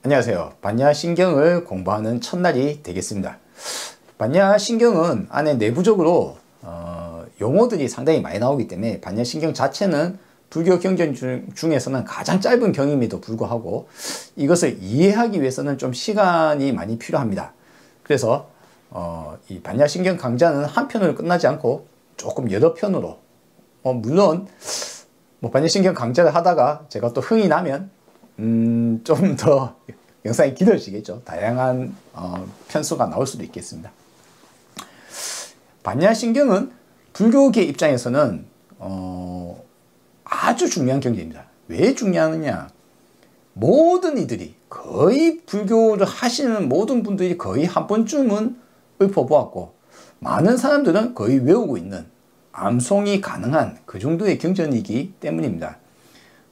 안녕하세요. 반야신경을 공부하는 첫날이 되겠습니다. 반야신경은 안에 내부적으로 용어들이 상당히 많이 나오기 때문에 반야신경 자체는 불교 경전 중에서는 가장 짧은 경임에도 불구하고 이것을 이해하기 위해서는 좀 시간이 많이 필요합니다. 그래서 이 반야신경 강좌는 한 편으로 끝나지 않고 조금 여러 편으로 물론 반야신경 강좌를 하다가 제가 또 흥이 나면 좀 더 영상이 길어지겠죠. 다양한 편수가 나올 수도 있겠습니다. 반야신경은 불교계 입장에서는 아주 중요한 경전입니다. 왜 중요하느냐? 모든 이들이 거의 불교를 하시는 모든 분들이 거의 한 번쯤은 읊어보았고 많은 사람들은 거의 외우고 있는 암송이 가능한 그 정도의 경전이기 때문입니다.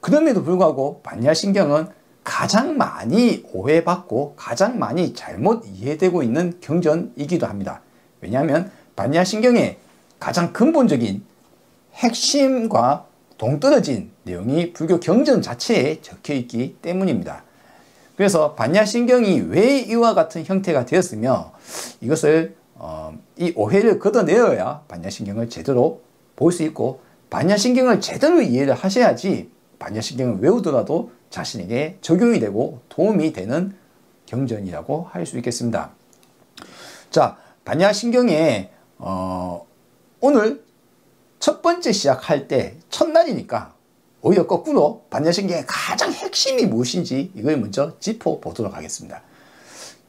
그럼에도 불구하고 반야신경은 가장 많이 오해받고 가장 많이 잘못 이해되고 있는 경전이기도 합니다. 왜냐하면 반야신경의 가장 근본적인 핵심과 동떨어진 내용이 불교 경전 자체에 적혀 있기 때문입니다. 그래서 반야신경이 왜 이와 같은 형태가 되었으며 이것을 이 오해를 걷어내어야 반야신경을 제대로 볼 수 있고 반야신경을 제대로 이해를 하셔야지 반야신경을 외우더라도 자신에게 적용이 되고 도움이 되는 경전이라고 할 수 있겠습니다. 자, 반야신경에 오늘 첫 번째 시작할 때 첫날이니까 오히려 거꾸로 반야신경의 가장 핵심이 무엇인지 이걸 먼저 짚어보도록 하겠습니다.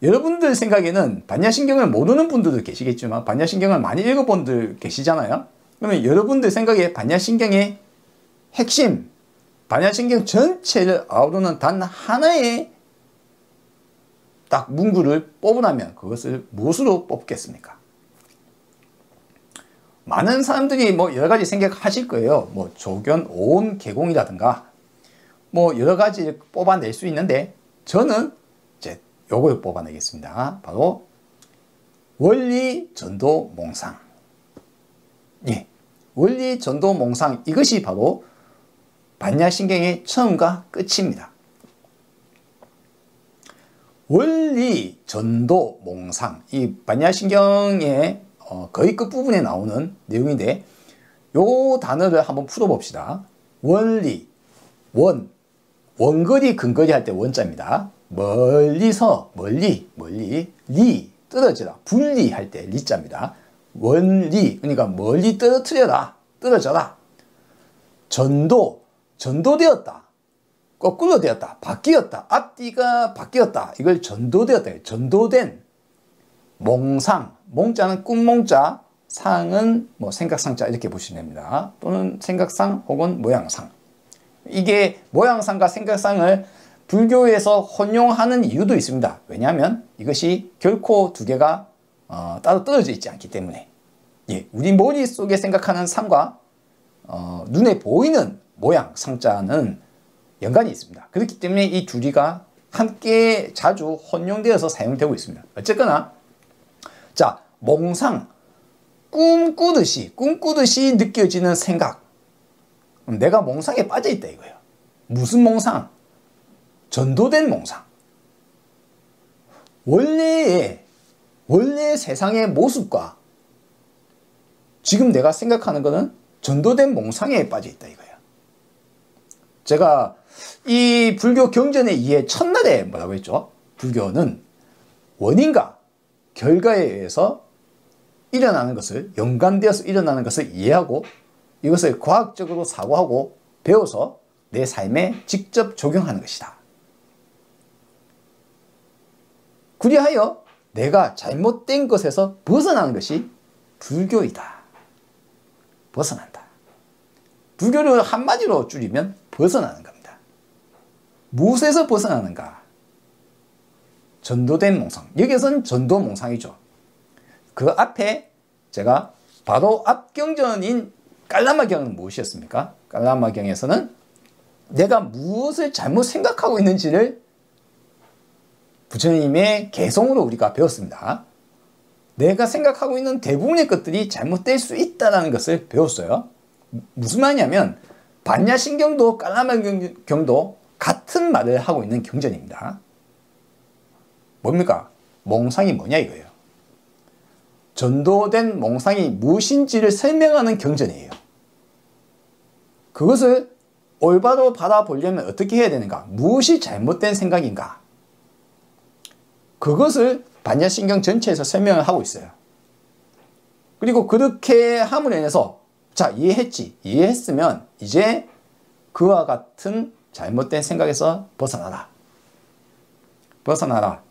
여러분들 생각에는 반야신경을 모르는 분들도 계시겠지만 반야신경을 많이 읽어본 분들 계시잖아요. 그러면 여러분들 생각에 반야신경의 핵심, 반야신경 전체를 아우르는 단 하나의 딱 문구를 뽑으라면 그것을 무엇으로 뽑겠습니까? 많은 사람들이 여러 가지 생각하실 거예요. 조견 오온 개공이라든가 여러 가지 뽑아낼 수 있는데 저는 이제 요걸 뽑아내겠습니다. 바로 원리 전도 몽상. 예, 원리 전도 몽상, 이것이 바로 반야신경의 처음과 끝입니다. 원리 전도 몽상, 이 반야신경의 거의 끝부분에 나오는 내용인데 요 단어를 한번 풀어봅시다. 원리, 원거리 근거리 할 때 원자입니다. 멀리서, 멀리, 리, 떨어지라, 분리할 때 리자입니다. 원리, 그러니까 멀리 떨어뜨려라, 떨어져라. 전도, 전도되었다, 거꾸로 되었다, 바뀌었다, 앞뒤가 바뀌었다, 이걸 전도되었다, 전도된. 몽상, 몽자는 꿈몽자, 상은 생각상자 이렇게 보시면 됩니다. 또는 생각상 혹은 모양상. 이게 모양상과 생각상을 불교에서 혼용하는 이유도 있습니다. 왜냐하면 이것이 결코 두 개가 따로 떨어져 있지 않기 때문에. 예, 우리 머릿속에 생각하는 상과 눈에 보이는 모양, 상자는 연관이 있습니다. 그렇기 때문에 이 두 개가 함께 자주 혼용되어서 사용되고 있습니다. 어쨌거나 자, 몽상, 꿈꾸듯이 느껴지는 생각. 내가 몽상에 빠져있다 이거예요. 무슨 몽상? 전도된 몽상. 원래 세상의 모습과 지금 내가 생각하는 것은 전도된 몽상에 빠져있다 이거예요. 제가 이 불교 경전의 이해 첫날에 뭐라고 했죠? 불교는 원인과 결과에 의해서 일어나는 것을, 연관되어서 일어나는 것을 이해하고 이것을 과학적으로 사고하고 배워서 내 삶에 직접 적용하는 것이다. 그리하여 내가 잘못된 것에서 벗어나는 것이 불교이다. 벗어난다. 불교를 한마디로 줄이면 벗어나는 겁니다. 무엇에서 벗어나는가? 전도된 몽상. 여기서는 전도 몽상이죠. 그 앞에 제가 바로 앞 경전인 깔라마경은 무엇이었습니까? 깔라마경에서는 내가 무엇을 잘못 생각하고 있는지를 부처님의 개성으로 우리가 배웠습니다. 내가 생각하고 있는 대부분의 것들이 잘못될 수 있다는 것을 배웠어요. 무슨 말이냐면 반야신경도 깔라마경도 같은 말을 하고 있는 경전입니다. 뭡니까? 몽상이 뭐냐 이거예요. 전도된 몽상이 무엇인지를 설명하는 경전이에요. 그것을 올바로 바라보려면 어떻게 해야 되는가? 무엇이 잘못된 생각인가? 그것을 반야신경 전체에서 설명을 하고 있어요. 그리고 그렇게 함으로 인해서 자, 이해했지? 이해했으면 이제 그와 같은 잘못된 생각에서 벗어나라. 벗어나라.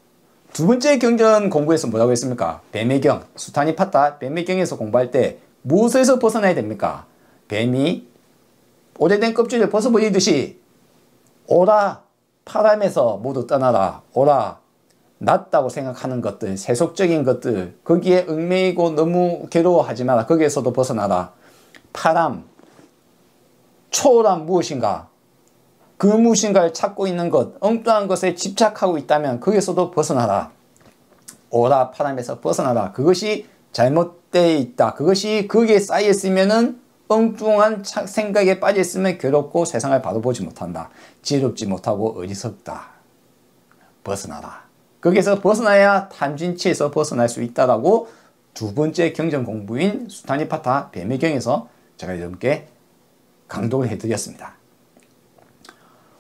두 번째 경전 공부에서 뭐라고 했습니까? 뱀의경, 수타니파타 뱀의경에서 공부할 때 무엇에서 벗어나야 됩니까? 뱀이 오래된 껍질을 벗어버리듯이 오라, 바람에서 모두 떠나라. 오라, 낫다고 생각하는 것들, 세속적인 것들, 거기에 얽매이고 너무 괴로워하지 마라. 거기에서도 벗어나라. 파람, 초란 무엇인가? 그 무엇인가를 찾고 있는 것, 엉뚱한 것에 집착하고 있다면 거기에서도 벗어나라. 오라, 파람에서 벗어나라. 그것이 잘못되어 있다. 그것이 거기에 쌓여 있으면은 엉뚱한 생각에 빠져 있으면 괴롭고 세상을 바로 보지 못한다. 지혜롭지 못하고 어리석다. 벗어나라. 거기에서 벗어나야 탐진치에서 벗어날 수 있다라고 두 번째 경전 공부인 수타니파타 뱀의경에서 제가 여러분께 강독을 해드렸습니다.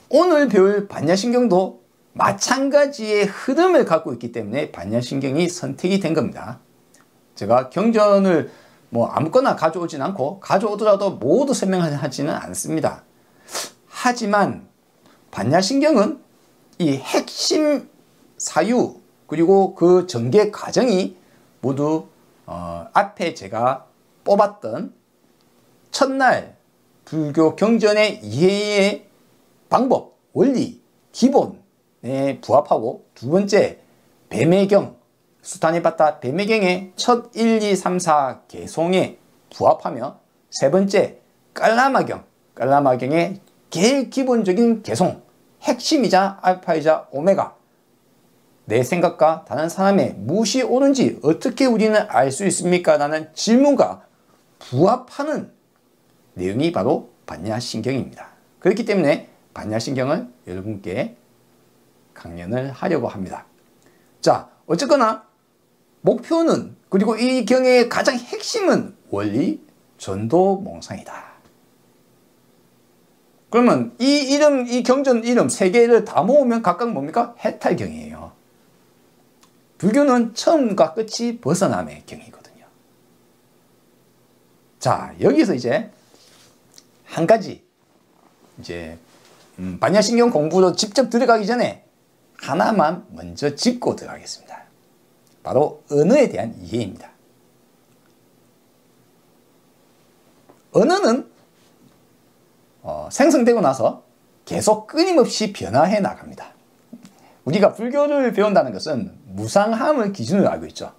오늘 배울 반야신경도 마찬가지의 흐름을 갖고 있기 때문에 반야신경이 선택이 된 겁니다. 제가 경전을 뭐 아무거나 가져오진 않고 가져오더라도 모두 설명하지는 않습니다. 하지만 반야신경은 이 핵심 사유 그리고 그 전개 과정이 모두 앞에 제가 뽑았던 첫날 불교 경전의 이해의 방법, 원리, 기본에 부합하고 두 번째 뱀의경, 수타니파타 뱀의경의 첫 1, 2, 3, 4 개송에 부합하며 세 번째 깔라마경, 깔라마경의 제일 기본적인 개송, 핵심이자 알파이자 오메가 내 생각과 다른 사람의 무엇이 옳은지 어떻게 우리는 알 수 있습니까? 라는 질문과 부합하는 내용이 바로 반야신경입니다. 그렇기 때문에 반야신경을 여러분께 강연을 하려고 합니다. 자, 어쨌거나 목표는 그리고 이 경의 가장 핵심은 원리 전도 몽상이다. 그러면 이 이름, 이 경전 이름 세 개를 다 모으면 각각 뭡니까? 해탈경이에요. 불교는 처음과 끝이 벗어남의 경이거든요. 자, 여기서 이제 한 가지 이제 반야신경 공부로 직접 들어가기 전에 하나만 먼저 짚고 들어가겠습니다. 바로 언어에 대한 이해입니다. 언어는 생성되고 나서 계속 끊임없이 변화해 나갑니다. 우리가 불교를 배운다는 것은 무상함을 기준으로 알고 있죠.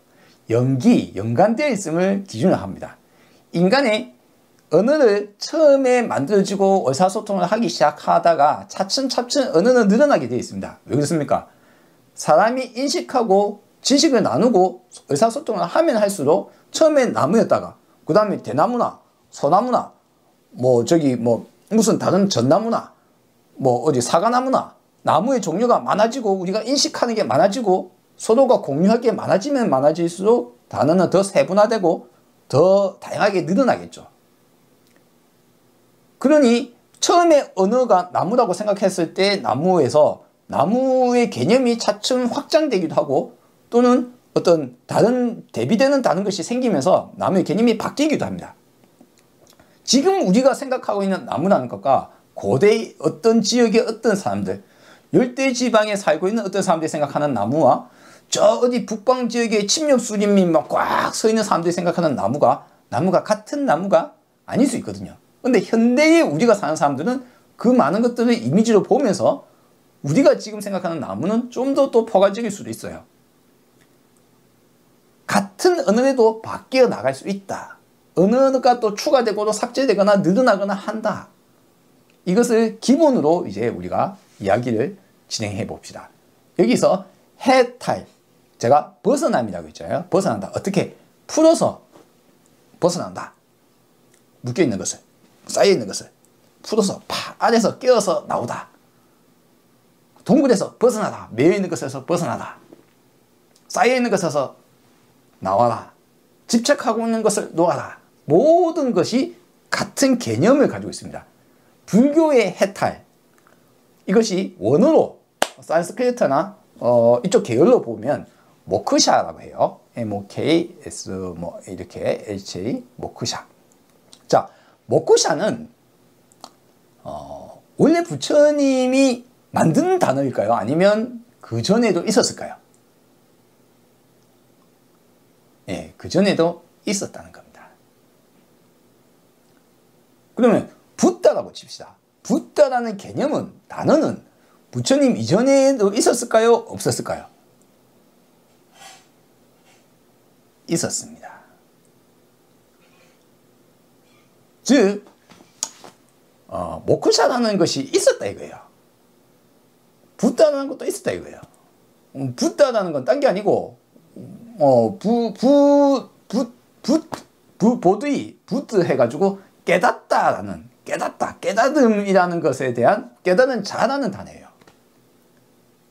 연관되어 있음을 기준으로 합니다. 인간의 언어를 처음에 만들어지고 의사소통을 하기 시작하다가 차츰차츰 언어는 늘어나게 되어 있습니다. 왜 그렇습니까? 사람이 인식하고 지식을 나누고 의사소통을 하면 할수록 처음엔 나무였다가 그 다음에 대나무나 소나무나 무슨 다른 전나무나 어디 사과나무나 나무의 종류가 많아지고 우리가 인식하는 게 많아지고 서로가 공유할 게 많아지면 많아질수록 단어는 더 세분화되고 더 다양하게 늘어나겠죠. 그러니 처음에 언어가 나무라고 생각했을 때 나무에서 나무의 개념이 차츰 확장되기도 하고 또는 어떤 다른 대비되는 다른 것이 생기면서 나무의 개념이 바뀌기도 합니다. 지금 우리가 생각하고 있는 나무라는 것과 고대의 어떤 지역의 어떤 사람들, 열대지방에 살고 있는 어떤 사람들이 생각하는 나무와 저 어디 북방 지역의 침엽수림이 막 꽉 서 있는 사람들이 생각하는 나무가 같은 나무가 아닐 수 있거든요. 근데 현대에 우리가 사는 사람들은 그 많은 것들을 이미지로 보면서 우리가 지금 생각하는 나무는 좀 더 또 포괄적일 수도 있어요. 같은 언어에도 바뀌어 나갈 수 있다. 언어가 또 추가되고 삭제되거나 늘어나거나 한다. 이것을 기본으로 이제 우리가 이야기를 진행해 봅시다. 여기서 해탈, 제가 벗어남이라고 했잖아요. 벗어난다. 어떻게? 풀어서 벗어난다. 묶여있는 것을, 쌓여있는 것을 풀어서 안에서 깨어서 나오다. 동굴에서 벗어나다. 매여있는 것에서 벗어나다. 쌓여있는 것에서 나와라. 집착하고 있는 것을 놓아라. 모든 것이 같은 개념을 가지고 있습니다. 불교의 해탈, 이것이 원어로 산스크리트나 이쪽 계열로 보면 모크샤라고 해요. MOKS 뭐 이렇게 HA 모크샤. 자, 모크샤는 원래 부처님이 만든 단어일까요? 아니면 그 전에도 있었을까요? 예, 그 전에도 있었다는 겁니다. 그러면 붓다라고 칩시다. 붓다라는 개념은, 단어는 부처님 이전에도 있었을까요? 없었을까요? 있었습니다. 즉 모크샤라는 것이 있었다 이거예요. 붓다라는 것도 있었다 이거예요. 붓다라는 건 딴 게 아니고 보드이 부드 해가지고 깨닫다라는, 깨닫음이라는 것에 대한 깨닫는 자라는 단어예요.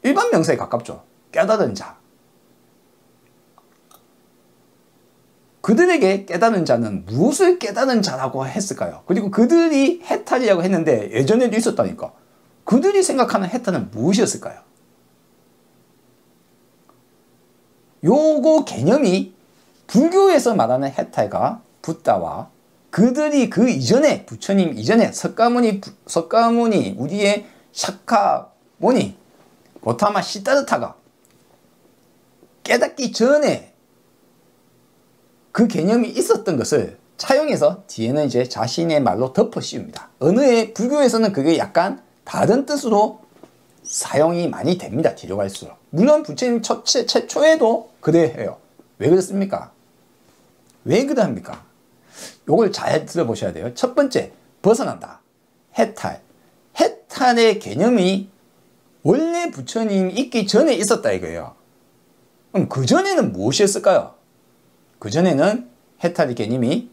일반 명사에 가깝죠. 깨닫은 자. 그들에게 깨닫는 자는 무엇을 깨닫는 자라고 했을까요? 그리고 그들이 해탈이라고 했는데 예전에도 있었다니까. 그들이 생각하는 해탈은 무엇이었을까요? 요거 개념이 불교에서 말하는 해탈과 붓다와 그들이 그 이전에, 부처님 이전에 석가모니, 우리의 샤카모니, 고타마 시다르타가 깨닫기 전에 그 개념이 있었던 것을 차용해서 뒤에는 이제 자신의 말로 덮어 씌웁니다. 불교에서는 그게 약간 다른 뜻으로 사용이 많이 됩니다. 뒤로 갈수록. 물론 부처님 최초에도 그래요. 왜 그렇습니까? 왜 그러합니까? 요걸 잘 들어보셔야 돼요. 첫 번째, 벗어난다. 해탈. 해탈의 개념이 원래 부처님이 있기 전에 있었다 이거예요. 그럼 그 전에는 무엇이었을까요? 그 전에는 해탈의 개념이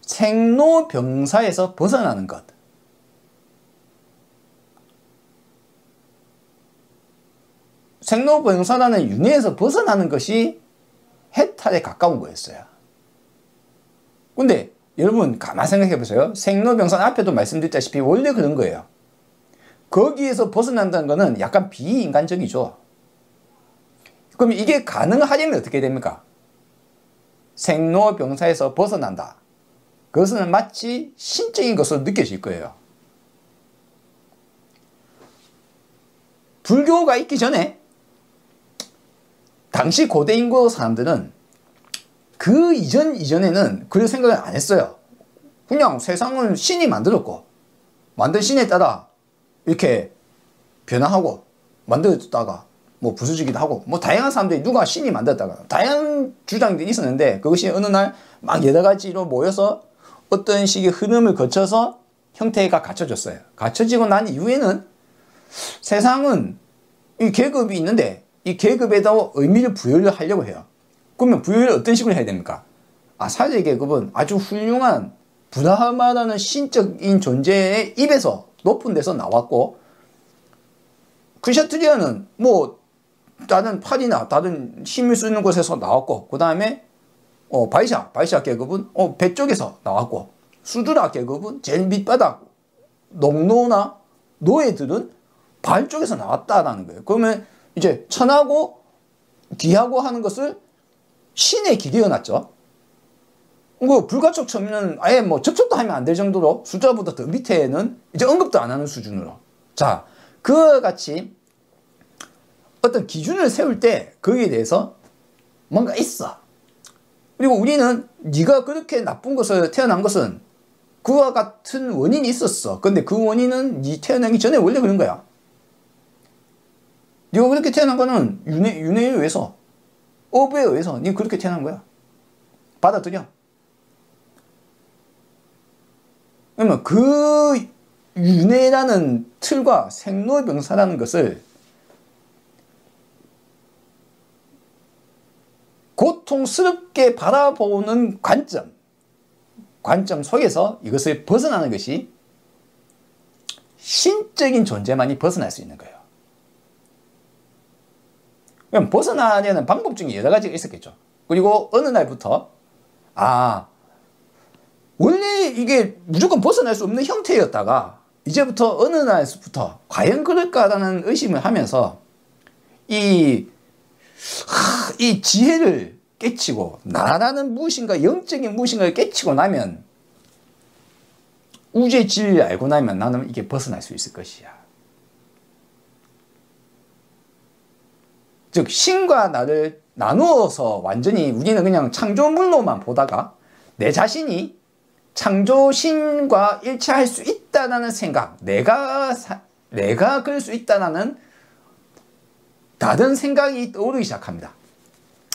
생로병사에서 벗어나는 것. 생로병사라는 윤회에서 벗어나는 것이 해탈에 가까운 거였어요. 근데 여러분 가만히 생각해 보세요. 생로병사 앞에도 말씀드렸다시피 원래 그런 거예요. 거기에서 벗어난다는 것은 약간 비인간적이죠. 그럼 이게 가능하려면 어떻게 됩니까? 생로병사에서 벗어난다. 그것은 마치 신적인 것으로 느껴질 거예요. 불교가 있기 전에 당시 고대 인구 사람들은 그 이전에는 그런 생각을 안 했어요. 그냥 세상은 신이 만들었고 만든 신에 따라 이렇게 변화하고 만들었다가 뭐 부수지기도 하고 뭐 다양한 사람들이 누가 신이 만들었다가 다양한 주장들이 있었는데 그것이 어느 날 막 여러 가지로 모여서 어떤 식의 흐름을 거쳐서 형태가 갖춰졌어요. 갖춰지고 난 이후에는 세상은 이 계급이 있는데 이 계급에다 의미를 부여를 하려고 해요. 그러면 부여를 어떤 식으로 해야 됩니까? 사제 계급은 아주 훌륭한 브라흐마라는 신적인 존재의 입에서 높은 데서 나왔고 크샤트리아는 뭐 다른 팔이나 다른 힘을 쓰는 곳에서 나왔고 그 다음에 바이샤 계급은 배 쪽에서 나왔고 수드라 계급은 제일 밑바닥 농노나 노예들은 발 쪽에서 나왔다라는 거예요. 그러면 이제 천하고 귀하고 하는 것을 신에 기대어놨죠. 그 불가촉 처음에는 아예 뭐 접촉도 하면 안 될 정도로 숫자보다 더 밑에는 이제 언급도 안 하는 수준으로. 자, 그와 같이 어떤 기준을 세울 때 거기에 대해서 뭔가 있어. 그리고 우리는 네가 그렇게 나쁜 것을 태어난 것은 그와 같은 원인이 있었어. 근데 그 원인은 네 태어나기 전에 원래 그런 거야. 네가 그렇게 태어난 거는 윤회에 의해서 업에 의해서 네가 그렇게 태어난 거야. 받아들여. 그러면 그 윤회라는 틀과 생로병사라는 것을 고통스럽게 바라보는 관점 속에서 이것을 벗어나는 것이 신적인 존재만이 벗어날 수 있는 거예요. 그럼 벗어나려는 방법 중에 여러 가지가 있었겠죠. 그리고 어느 날부터 원래 이게 무조건 벗어날 수 없는 형태였다가 이제부터 어느 날부터 과연 그럴까라는 의심을 하면서 이 지혜를 깨치고 나라는 무엇인가 영적인 무엇인가를 깨치고 나면 우주의 진리를 알고 나면 나는 이게 벗어날 수 있을 것이야. 즉 신과 나를 나누어서 완전히 우리는 그냥 창조물로만 보다가 내 자신이 창조신과 일치할 수 있다는 생각, 내가 그럴 수 있다는 다른 생각이 떠오르기 시작합니다.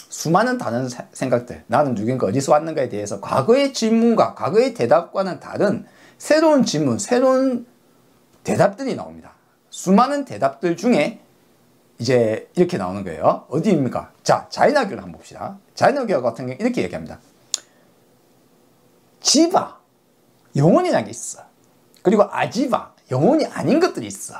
수많은 다른 생각들, 나는 누군가 어디서 왔는가에 대해서 과거의 질문과 과거의 대답과는 다른 새로운 질문, 새로운 대답들이 나옵니다. 수많은 대답들 중에 이제 이렇게 나오는 거예요. 어디입니까? 자, 자이나교를 한번 봅시다. 자이나교 같은 경우 이렇게 얘기합니다. 지바, 영혼이라는 게 있어. 그리고 아지바, 영혼이 아닌 것들이 있어.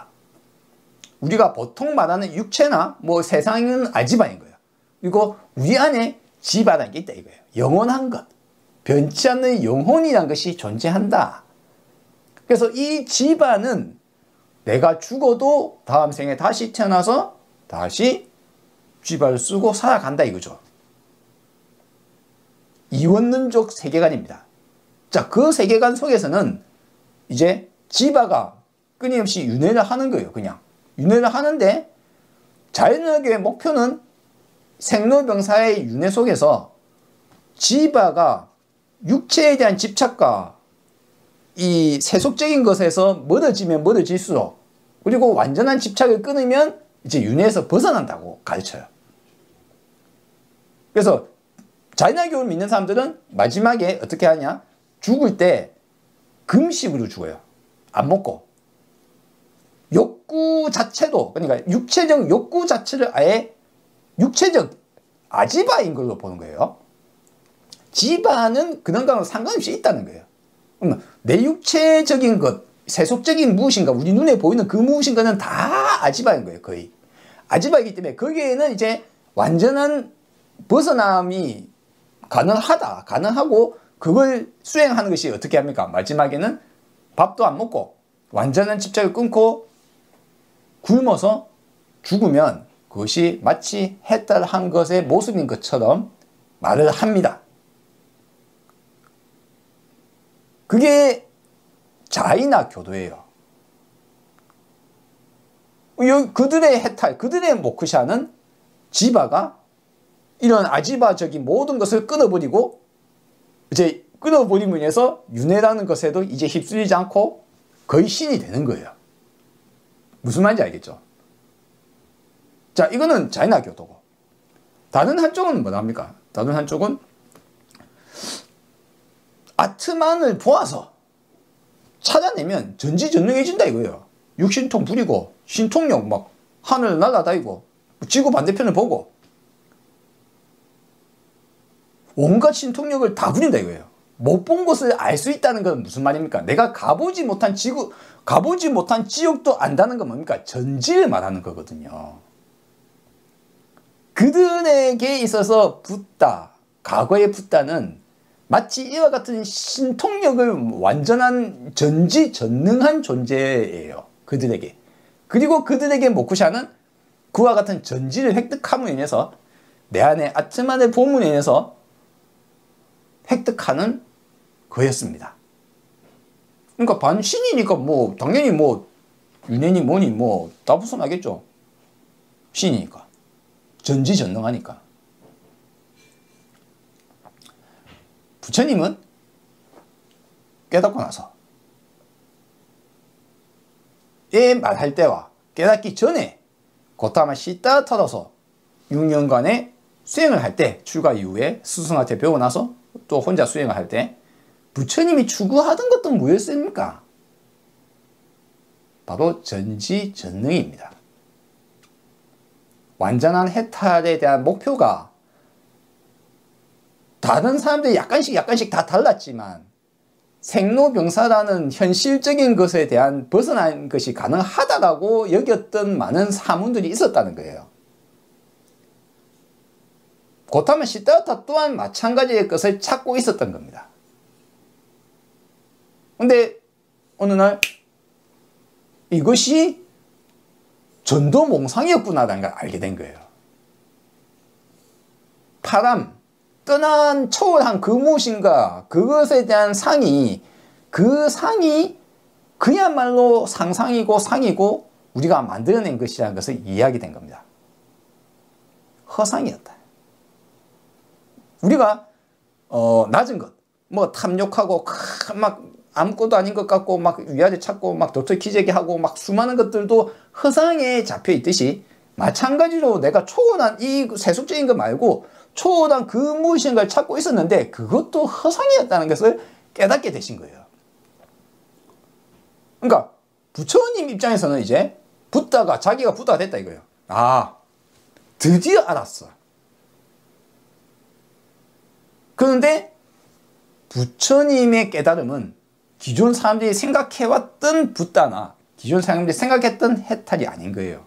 우리가 보통 말하는 육체나 세상은 아지바인 거예요. 그리고 우리 안에 지바라는 게 있다 이거예요. 영원한 것, 변치 않는 영혼이라는 것이 존재한다. 그래서 이 지바는 내가 죽어도 다음 생에 다시 태어나서 다시 지바를 쓰고 살아간다 이거죠. 이원론적 세계관입니다. 자, 그 세계관 속에서는 이제 지바가 끊임없이 윤회를 하는 거예요. 그냥 윤회를 하는데 자연학의 목표는 생로병사의 윤회 속에서 지바가 육체에 대한 집착과 이 세속적인 것에서 멀어지면 멀어질수록 그리고 완전한 집착을 끊으면 이제 윤회에서 벗어난다고 가르쳐요. 그래서 자이나교를 믿는 사람들은 마지막에 어떻게 하냐? 죽을 때 금식으로 죽어요. 안 먹고. 욕구 자체도, 그러니까 육체적 욕구 자체를 아예 육체적 아지바인 걸로 보는 거예요. 지바는 그런 거랑 상관없이 있다는 거예요. 그러면 내 육체적인 것, 세속적인 무엇인가, 우리 눈에 보이는 그 무엇인가는 다 아지바인 거예요, 거의. 아지바이기 때문에 거기에는 이제 완전한 벗어남이 가능하고 그걸 수행하는 것이 어떻게 합니까? 마지막에는 밥도 안 먹고 완전한 집착을 끊고 굶어서 죽으면 그것이 마치 해탈한 것의 모습인 것처럼 말을 합니다. 그게 자이나 교도예요. 그들의 해탈, 그들의 모크샤는 지바가 이런 아지바적인 모든 것을 끊어버리고 이제 끊어버림으로 인해서 윤회라는 것에도 이제 휩쓸리지 않고 거의 신이 되는 거예요. 무슨 말인지 알겠죠? 자, 이거는 자이나 교도고 다른 한쪽은 뭐랍니까? 다른 한쪽은 아트만을 보아서 찾아내면 전지전능해진다 이거예요. 육신통 부리고 신통력 막 하늘 날아다니고 지구 반대편을 보고 온갖 신통력을 다 부린다 이거예요. 못 본 것을 알 수 있다는 건 무슨 말입니까? 내가 가보지 못한 지역도 안다는 건 뭡니까? 전지를 말하는 거거든요. 그들에게 있어서 붓다, 과거의 붓다는 마치 이와 같은 신통력을 완전한 전지전능한 존재예요. 그들에게. 그리고 그들에게 모쿠샤는 그와 같은 전지를 획득함으로 인해서 내 안에 아트만의 보물에 인해서 획득하는 거였습니다. 그러니까 반신이니까 당연히 윤회니 뭐니 다 벗어나겠죠. 신이니까. 전지전능하니까. 부처님은 깨닫고 나서 말할 때와 깨닫기 전에 고타마 시타 털어서 6년간의 수행을 할 때, 출가 이후에 스승한테 배우고 나서 또 혼자 수행을 할 때 부처님이 추구하던 것도 뭐였습니까? 바로 전지전능입니다. 완전한 해탈에 대한 목표가 다른 사람들이 약간씩 다 달랐지만 생로병사라는 현실적인 것에 대한 벗어난 것이 가능하다고 여겼던 많은 사문들이 있었다는 거예요. 고타마 시다타 또한 마찬가지의 것을 찾고 있었던 겁니다. 근데 어느 날 이것이 전도몽상이었구나라는 걸 알게 된 거예요. 파람, 떠난 초월한 그 무엇인가, 그것에 대한 상이, 그 상이 그야말로 상상이고 상이고 우리가 만들어낸 것이라는 것을 이해하게 된 겁니다. 허상이었다. 우리가 낮은 것, 뭐 탐욕하고 막 아무것도 아닌 것 같고 막 위아래 찾고 막 도토리 기재기 하고 막 수많은 것들도 허상에 잡혀 있듯이, 마찬가지로 내가 초월한 이 세속적인 것 말고 초월한 그 무엇인가를 찾고 있었는데 그것도 허상이었다는 것을 깨닫게 되신 거예요. 그러니까 부처님 입장에서는 이제 붓다가 자기가 붓다가 됐다 이거예요. 아, 드디어 알았어. 그런데 부처님의 깨달음은 기존 사람들이 생각해왔던 붓다나 기존 사람들이 생각했던 해탈이 아닌 거예요.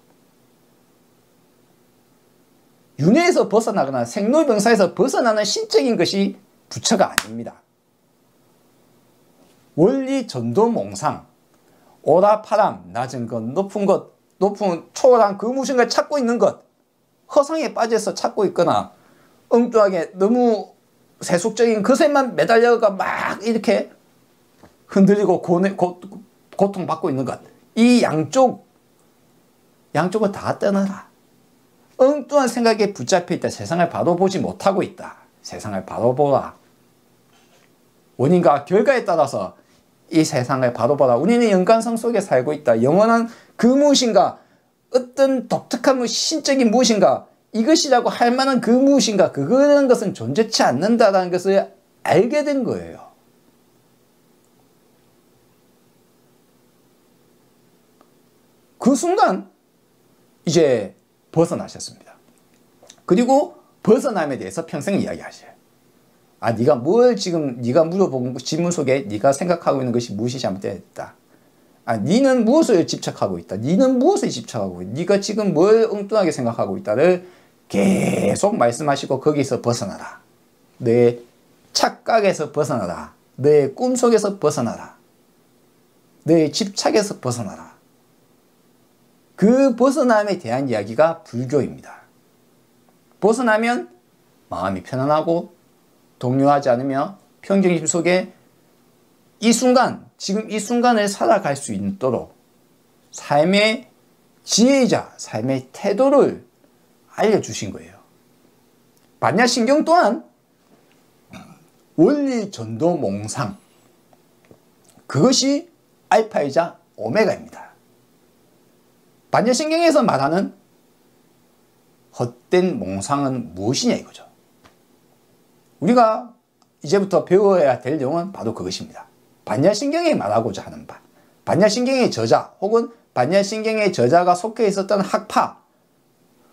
윤회에서 벗어나거나 생로병사에서 벗어나는 신적인 것이 부처가 아닙니다. 원리 전도몽상, 오라파람, 낮은 것, 높은 초월한 그 무엇인가를 찾고 있는 것, 허상에 빠져서 찾고 있거나 엉뚱하게 너무 세속적인 것에만 매달려가 막 이렇게 흔들리고 고통받고 있는 것, 이 양쪽을 다 떠나라. 엉뚱한 생각에 붙잡혀 있다. 세상을 바로 보지 못하고 있다. 세상을 바로 보라. 원인과 결과에 따라서 이 세상을 바로 보라. 우리는 연관성 속에 살고 있다. 영원한 그 무엇인가, 어떤 독특한 신적인 무엇인가, 이것이라고 할 만한 그 무엇인가, 그거라는 것은 존재치 않는다라는 것을 알게 된 거예요. 그 순간 이제 벗어나셨습니다. 그리고 벗어남에 대해서 평생 이야기하셔요. 아, 네가 뭘 지금 네가 물어본 질문 속에 네가 생각하고 있는 것이 무엇이 잘못되었다. 아, 네는 무엇을 집착하고 있다. 네는 무엇을 집착하고 있다. 네가 지금 뭘 엉뚱하게 생각하고 있다를 계속 말씀하시고 거기서 벗어나라. 내 착각에서 벗어나라. 내 꿈속에서 벗어나라. 내 집착에서 벗어나라. 그 벗어남에 대한 이야기가 불교입니다. 벗어나면 마음이 편안하고 동요하지 않으며 평정심 속에 이 순간, 지금 이 순간을 살아갈 수 있도록 삶의 지혜이자 삶의 태도를 알려주신 거예요. 반야신경 또한 원리 전도 몽상, 그것이 알파이자 오메가입니다. 반야신경에서 말하는 헛된 몽상은 무엇이냐 이거죠. 우리가 이제부터 배워야 될 내용은 바로 그것입니다. 반야신경에 말하고자 하는 바, 반야신경의 저자 혹은 반야신경의 저자가 속해 있었던 학파,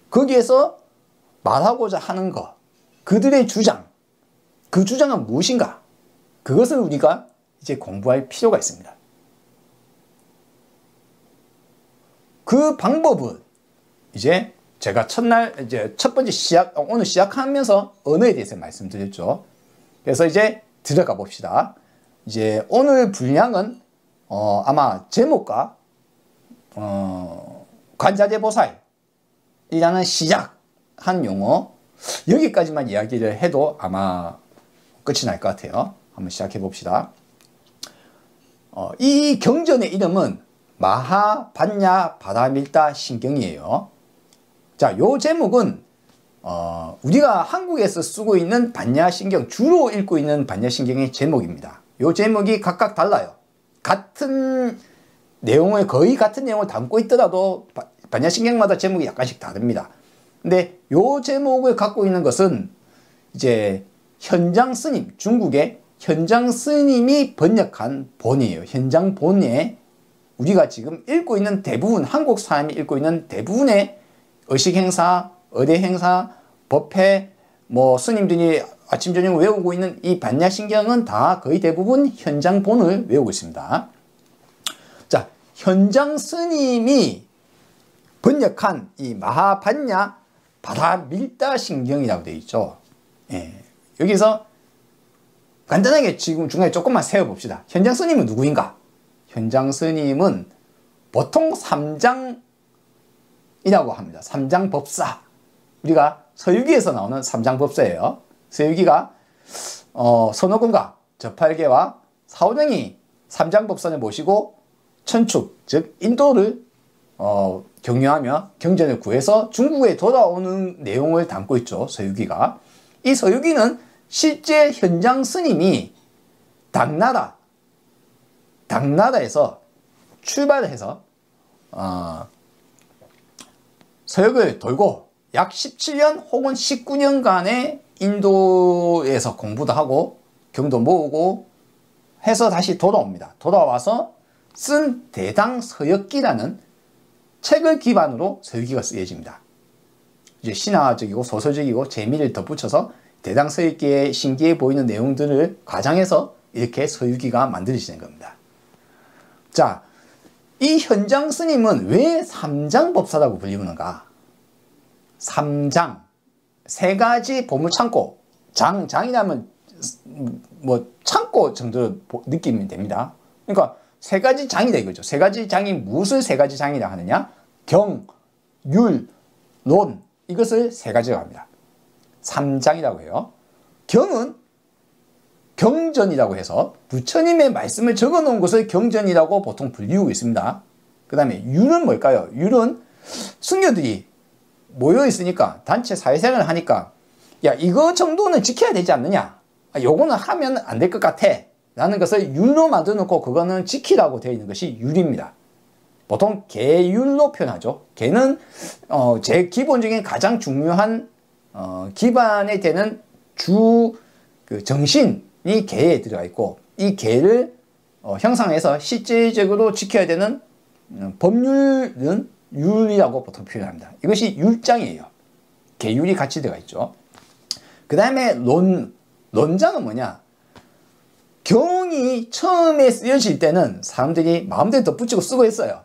거기에서 말하고자 하는 것, 그들의 주장, 그 주장은 무엇인가? 그것을 우리가 이제 공부할 필요가 있습니다. 그 방법은 이제 제가 이제 첫 번째 오늘 시작하면서 언어에 대해서 말씀드렸죠. 그래서 이제 들어가 봅시다. 이제 오늘 분량은 아마 제목과 관자재보살이라는 시작한 용어, 여기까지만 이야기를 해도 아마 끝이 날 것 같아요. 한번 시작해 봅시다. 이 경전의 이름은 마하반야 바라밀다 신경이에요. 자, 요 제목은 우리가 한국에서 쓰고 있는 반야신경, 주로 읽고 있는 반야신경의 제목입니다. 요 제목이 각각 달라요. 같은 내용을, 거의 같은 내용을 담고 있더라도 반야신경마다 제목이 약간씩 다릅니다. 근데 요 제목을 갖고 있는 것은 이제 현장 스님, 중국의 현장 스님이 번역한 본이에요. 현장 본에 우리가 지금 읽고 있는 대부분, 한국 사람이 읽고 있는 대부분의 의식행사, 의례행사, 법회, 스님들이 아침 저녁 외우고 있는 이 반야신경은 다 거의 대부분 현장본을 외우고 있습니다. 자, 현장 스님이 번역한 이 마하반야 바라밀다 신경이라고 되어 있죠. 예. 여기서 간단하게 지금 중간에 조금만 세워봅시다. 현장 스님은 누구인가? 현장 스님은 보통 삼장이라고 합니다. 삼장법사. 우리가 서유기에서 나오는 삼장법사예요. 서유기가 선호군과 저팔계와 사오정이 삼장법사를 모시고 천축, 즉 인도를 경유하며 경전을 구해서 중국에 돌아오는 내용을 담고 있죠. 서유기가. 이 서유기는 실제 현장 스님이 당나라에서 출발을 해서 서역을 돌고 약 17년 혹은 19년간의 인도에서 공부도 하고 경도 모으고 해서 다시 돌아옵니다. 돌아와서 쓴 대당서역기라는 책을 기반으로 서유기가 쓰여집니다. 이제 신화적이고 소설적이고 재미를 덧붙여서 대당서역기에 신기해 보이는 내용들을 과장해서 이렇게 서유기가 만들어지는 겁니다. 자, 이 현장 스님은 왜 삼장법사라고 불리는가? 삼장, 세 가지 보물창고, 장이라면 뭐 창고 정도로 느끼면 됩니다. 그러니까 세 가지 장이다 이거죠. 세 가지 장이 무엇을 세 가지 장이라 하느냐? 경, 율, 론, 이것을 세 가지로 합니다. 삼장이라고 해요. 경은 경전이라고 해서 부처님의 말씀을 적어 놓은 것을 경전이라고 보통 불리우고 있습니다. 그 다음에 율은 뭘까요? 율은 승려들이 모여 있으니까 단체 사회생활을 하니까 야 이거 정도는 지켜야 되지 않느냐, 요거는 하면 안 될 것 같아 라는 것을 율로 만들어 놓고 그거는 지키라고 되어 있는 것이 율입니다. 보통 계율로 표현하죠. 계는 제일 기본적인 가장 중요한 기반에 되는 그 정신이 계에 들어가 있고, 이 계를 형성해서 실질적으로 지켜야 되는 법률은 율이라고 보통 표현합니다. 이것이 율장이에요. 계율이 같이 들어가 있죠. 그 다음에 론장은 뭐냐? 경이 처음에 쓰여질 때는 사람들이 마음대로 덧붙이고 쓰고 했어요.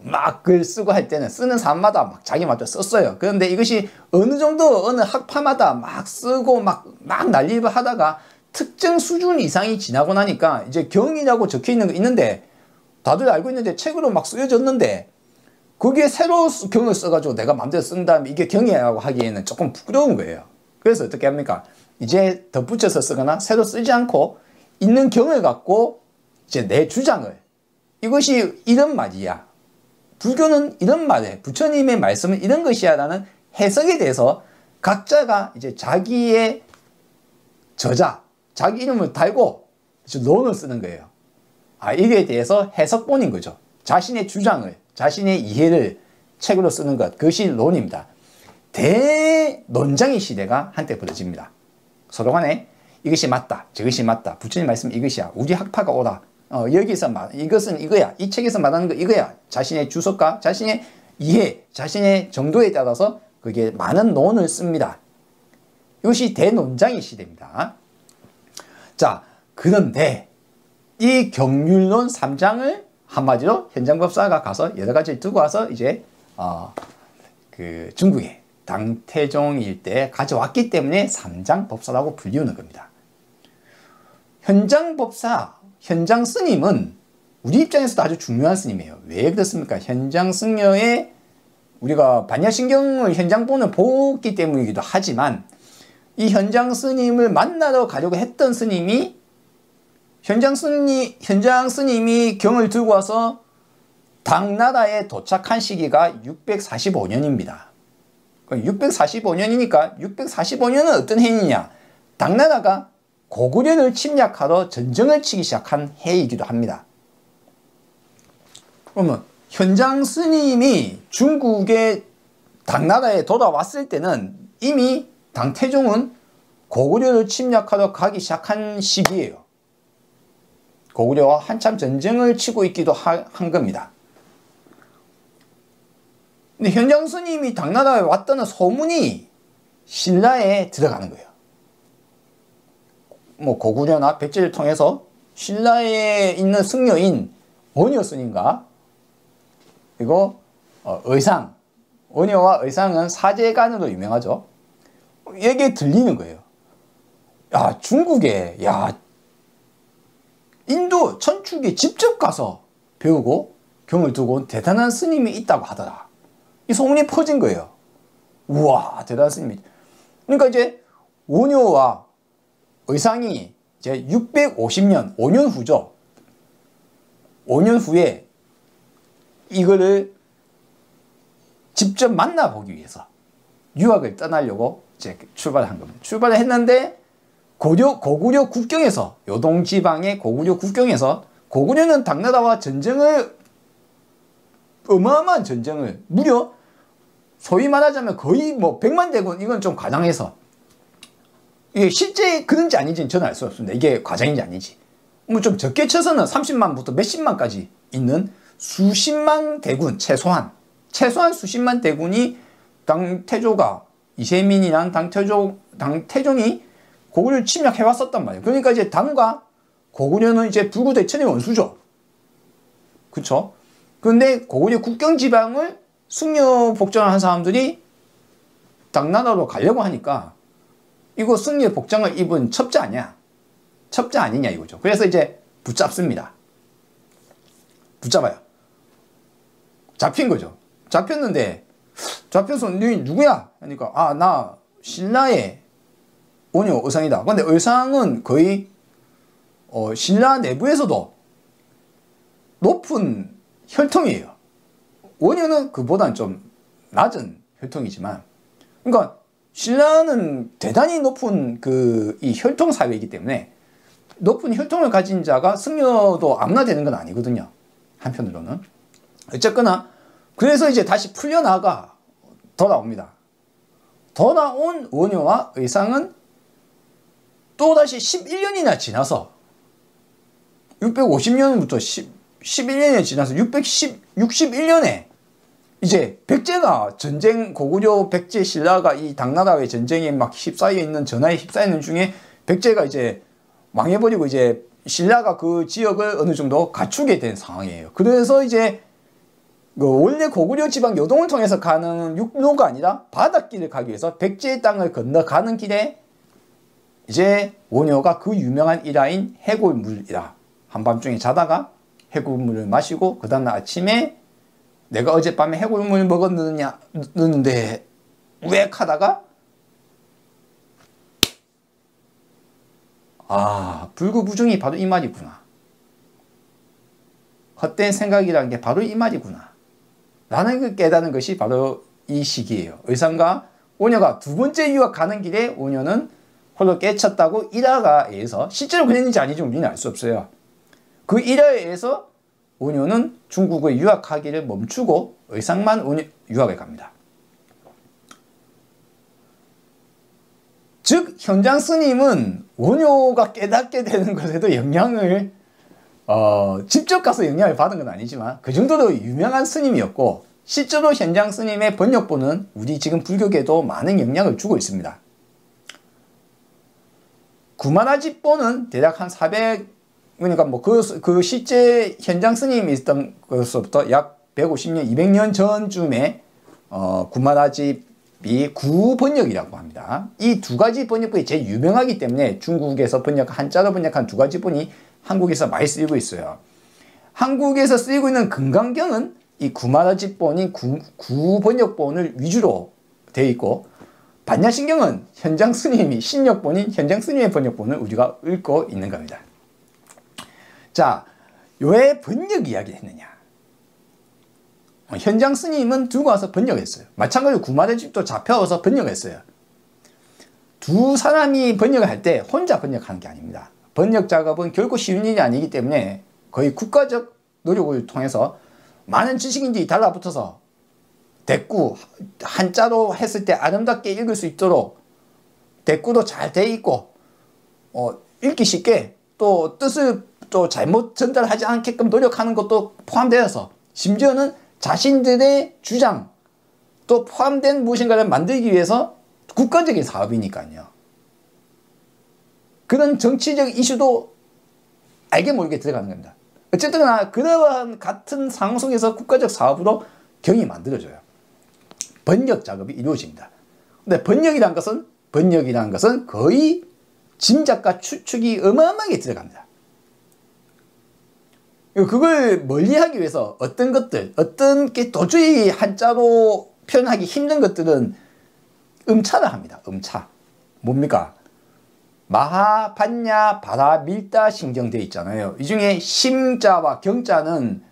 막 글 쓰고 할 때는 쓰는 사람마다 막 자기 마음대로 썼어요. 그런데 이것이 어느 정도 어느 학파마다 막 쓰고 막 난리를 하다가 특정 수준 이상이 지나고 나니까 이제 경이라고 적혀 있는 거 있는데 다들 알고 있는데 책으로 막 쓰여졌는데 거기에 새로 경을 써가지고 내가 마음대로 쓴 다음에 이게 경이라고 하기에는 조금 부끄러운 거예요. 그래서 어떻게 합니까? 이제 덧붙여서 쓰거나 새로 쓰지 않고 있는 경을 갖고 이제 내 주장을, 이것이 이런 말이야, 불교는 이런 말이야, 부처님의 말씀은 이런 것이야 라는 해석에 대해서 각자가 이제 자기의 저자, 자기 이름을 달고 논을 쓰는 거예요. 이거에 대해서 해석본인 거죠. 자신의 주장을, 자신의 이해를 책으로 쓰는 것, 그것이 논입니다. 대논장의 시대가 한때 벌어집니다. 서로 간에 이것이 맞다, 저것이 맞다, 부처님 말씀 이것이야, 우리 학파가 옳아, 여기서 이것은 이거야, 이 책에서 말하는 거 이거야, 자신의 주석과 자신의 이해, 자신의 정도에 따라서 그게 많은 논을 씁니다. 이것이 대논장의 시대입니다. 자, 그런데 이 경률론 3장을 한마디로 현장법사가 가서 여러 가지를 두고 와서 이제 그 중국에 당태종 일대에 가져왔기 때문에 삼장법사라고 불리우는 겁니다. 현장법사, 현장 스님은 우리 입장에서도 아주 중요한 스님이에요. 왜 그렇습니까? 현장 승려의 우리가 반야신경을 현장본을 보기 때문이기도 하지만 이 현장 스님을 만나러 가려고 했던 스님이 현장 스님이 경을 들고 와서 당나라에 도착한 시기가 645년입니다. 645년이니까 645년은 어떤 해이냐? 당나라가 고구려를 침략하러 전쟁을 치기 시작한 해이기도 합니다. 그러면 현장 스님이 중국의 당나라에 돌아왔을 때는 이미 당태종은 고구려를 침략하러 가기 시작한 시기예요. 고구려와 한참 전쟁을 치고 있기도 한 겁니다. 근데 현장 스님이 당나라에 왔다는 소문이 신라에 들어가는 거예요. 뭐 고구려나 백제를 통해서 신라에 있는 승려인 원효 스님과 그리고 의상, 원효와 의상은 사제간으로 유명하죠. 얘기 들리는 거예요. 야, 중국에, 야, 인도 천축에 직접 가서 배우고 경을 두고 온 대단한 스님이 있다고 하더라. 이 소문이 퍼진 거예요. 우와, 대단한 스님이. 그러니까 이제 원효와 의상이 이제 650년, 5년 후죠. 5년 후에 이거를 직접 만나보기 위해서 유학을 떠나려고 이제 출발한 겁니다. 출발을 했는데 고구려 국경에서, 요동지방의 고구려 국경에서, 고구려는 당나라와 전쟁을, 어마어마한 전쟁을, 무려 소위 말하자면 거의 뭐 100만 대군, 이건 좀 과장해서, 이게 실제 그런지 아닌지는 저는 알 수 없습니다. 이게 과장인지 아닌지. 뭐 좀 적게 쳐서는 30만부터 몇십만까지 있는 수십만 대군, 최소한 수십만 대군이 당태조가, 이세민이란 당태종이 고구려를 침략해왔었단 말이에요. 그러니까 이제 당과 고구려는 이제 불구대천의 원수죠. 그쵸? 그런데 고구려 국경 지방을 승려 복장을 한 사람들이 당나라로 가려고 하니까 이거 승려 복장을 입은 첩자 아니야? 첩자 아니냐 이거죠. 그래서 이제 붙잡습니다. 붙잡아요. 잡힌 거죠. 잡혔는데, 잡혀서 너 누구야? 하니까, 아, 나 신라의 원효 의상이다. 근데 의상은 거의 신라 내부에서도 높은 혈통이에요. 원효는 그보다는 좀 낮은 혈통이지만, 그러니까 신라는 대단히 높은 이 혈통 사회이기 때문에 높은 혈통을 가진 자가 승려도 아무나 되는 건 아니거든요. 한편으로는. 어쨌거나 그래서 이제 다시 풀려나가 돌아옵니다. 돌아온 원효와 의상은 또다시 11년이나 지나서 650년부터 11년이 지나서 661년에 이제 백제가 전쟁, 고구려 백제 신라가 이 당나라의 전쟁에 막 휩싸여 있는, 전하에 휩싸여 있는 중에 백제가 이제 망해버리고 이제 신라가 그 지역을 어느 정도 갖추게 된 상황이에요. 그래서 이제 원래 고구려 지방 요동을 통해서 가는 육로가 아니라 바닷길을 가기 위해서 백제의 땅을 건너가는 길에 이제 원효가 그 유명한 일화인 해골물이라, 한밤중에 자다가 해골물을 마시고 그 다음날 아침에 내가 어젯밤에 해골물 먹었는데 우액 하다가, 아, 불구부정이 바로 이 말이구나. 헛된 생각이라는 게 바로 이 말이구나. 라는 걸 깨닫는 것이 바로 이 시기예요. 의상과 원효가 두 번째 유학 가는 길에 원효는 홀로 깨쳤다고 일화가 의해서, 실제로 그랬는지 아닌지 우리는 알 수 없어요. 그 일화에 의해서 원효는 중국을 유학하기를 멈추고 의상만 유학을 갑니다. 즉 현장 스님은 원효가 깨닫게 되는 것에도 영향을 직접 가서 영향을 받은 건 아니지만 그 정도로 유명한 스님이었고, 실제로 현장 스님의 번역본은 우리 지금 불교계도 많은 영향을 주고 있습니다. 구마라집본은 대략 한 400, 그러니까 뭐 그 실제 현장 스님이 있던 것부터 약 150년, 200년 전쯤에 구마라집이 구번역이라고 합니다. 이 두 가지 번역본이 제일 유명하기 때문에 중국에서 한자로 번역한 두 가지 본이 한국에서 많이 쓰이고 있어요. 한국에서 쓰이고 있는 금강경은 이 구마라집본인 구번역본을 위주로 되어 있고, 반야신경은 현장 스님이 신역본인 현장 스님의 번역본을 우리가 읽고 있는 겁니다. 자, 왜 번역 이야기를 했느냐? 현장 스님은 두고 와서 번역했어요. 마찬가지로 구마라집도 잡혀와서 번역했어요. 두 사람이 번역을 할 때 혼자 번역하는 게 아닙니다. 번역 작업은 결코 쉬운 일이 아니기 때문에 거의 국가적 노력을 통해서 많은 지식인들이 달라붙어서 대꾸, 한자로 했을 때 아름답게 읽을 수 있도록 대꾸도 잘 돼 있고, 읽기 쉽게 또 뜻을 또 잘못 전달하지 않게끔 노력하는 것도 포함되어서, 심지어는 자신들의 주장 또 포함된 무엇인가를 만들기 위해서 국가적인 사업이니까요. 그런 정치적 이슈도 알게 모르게 들어가는 겁니다. 어쨌든 그러한 같은 상황 속에서 국가적 사업으로 경이 만들어져요. 번역 작업이 이루어집니다. 근데 번역이란 것은 번역이라는 것은 거의 짐작과 추측이 어마어마하게 들어갑니다. 그걸 멀리하기 위해서 어떤 것들, 어떤 게 도저히 한자로 표현하기 힘든 것들은 음차를 합니다. 음차. 뭡니까? 마하, 반야, 바라, 밀다, 신경 되어 있잖아요. 이 중에 심자와 경자는